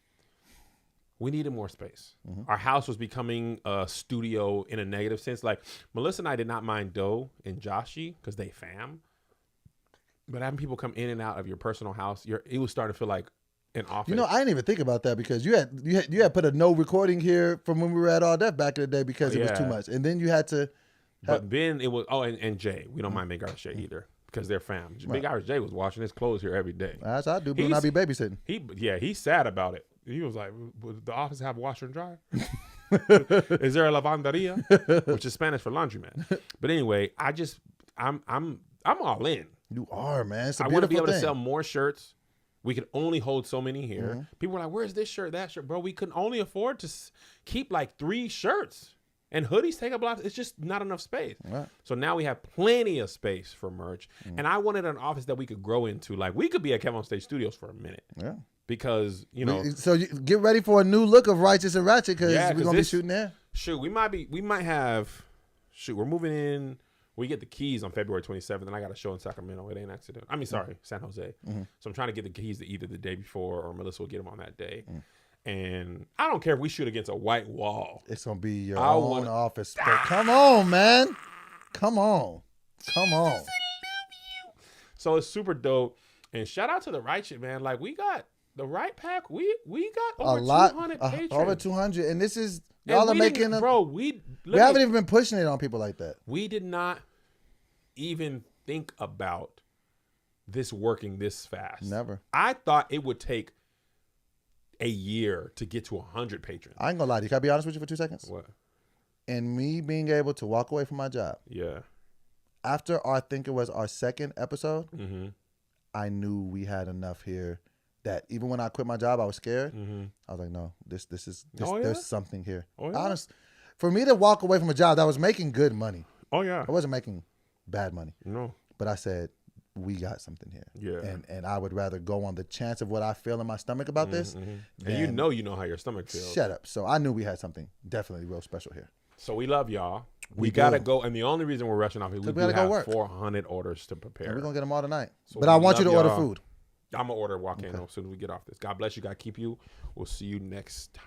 We needed more space. Our house was becoming a studio in a negative sense. Like Melissa and I did not mind Doe and Jussie because they fam. But having people come in and out of your personal house, it was starting to feel like an office. You know, I didn't even think about that because you had put a no recording here from when we were at All Deaf back in the day because it was too much, and then you had to. But then it was and Jay. We don't mind Big Irish Jay either because they're fam. Right. Big Irish Jay was washing his clothes here every day. As I do, but when I be babysitting. He's sad about it. He was like, "Would the office have washer and dryer? Is there a lavanderia?" Which is Spanish for laundromat. But anyway, I'm all in. You are, man. It's a I want to be able thing. to sell more shirts. We could only hold so many here. People were like, "Where's this shirt, that shirt?" Bro, we couldn't only afford to keep like 3 shirts. And hoodies take up lots. It's just not enough space. Right. So now we have plenty of space for merch. And I wanted an office that we could grow into. Like we could be at Kevin on Stage Studios for a minute. Yeah. Because, So you get ready for a new look of Righteous and Ratchet because we're going to be shooting there. Shoot, we're moving in. We get the keys on February 27th, and I got a show in Sacramento. It ain't accident. San Jose. So I'm trying to get the keys to either the day before or Melissa will get them on that day. And I don't care if we shoot against a white wall. It's going to be your own office. But come on, man. Come on. So it's super dope. And shout out to the right shit, man. Like, we got the right pack. We got over 200 patrons. Over 200. And this is, y'all are making we haven't even been pushing it on people like that. We did not even think about this working this fast. Never. I thought it would take a year to get to 100 patrons. I ain't gonna lie to you. Can I be honest with you for 2 seconds? What? And me being able to walk away from my job. Yeah. After I think it was our 2nd episode, I knew we had enough here that even when I quit my job, I was scared. I was like, no, this is there's something here. Honest, for me to walk away from a job that was making good money. Oh yeah. I wasn't making bad money. No. But I said, we got something here. Yeah. And I would rather go on the chance of what I feel in my stomach about this. And you know how your stomach feels. Shut up. So I knew we had something definitely real special here. So we love y'all. We gotta go, and the only reason we're rushing off is we gotta have go work. 400 orders to prepare. And we're gonna get them all tonight. So but I want you to order food. I'm gonna order walk-in as soon as we get off this. God bless you. God keep you. We'll see you next time.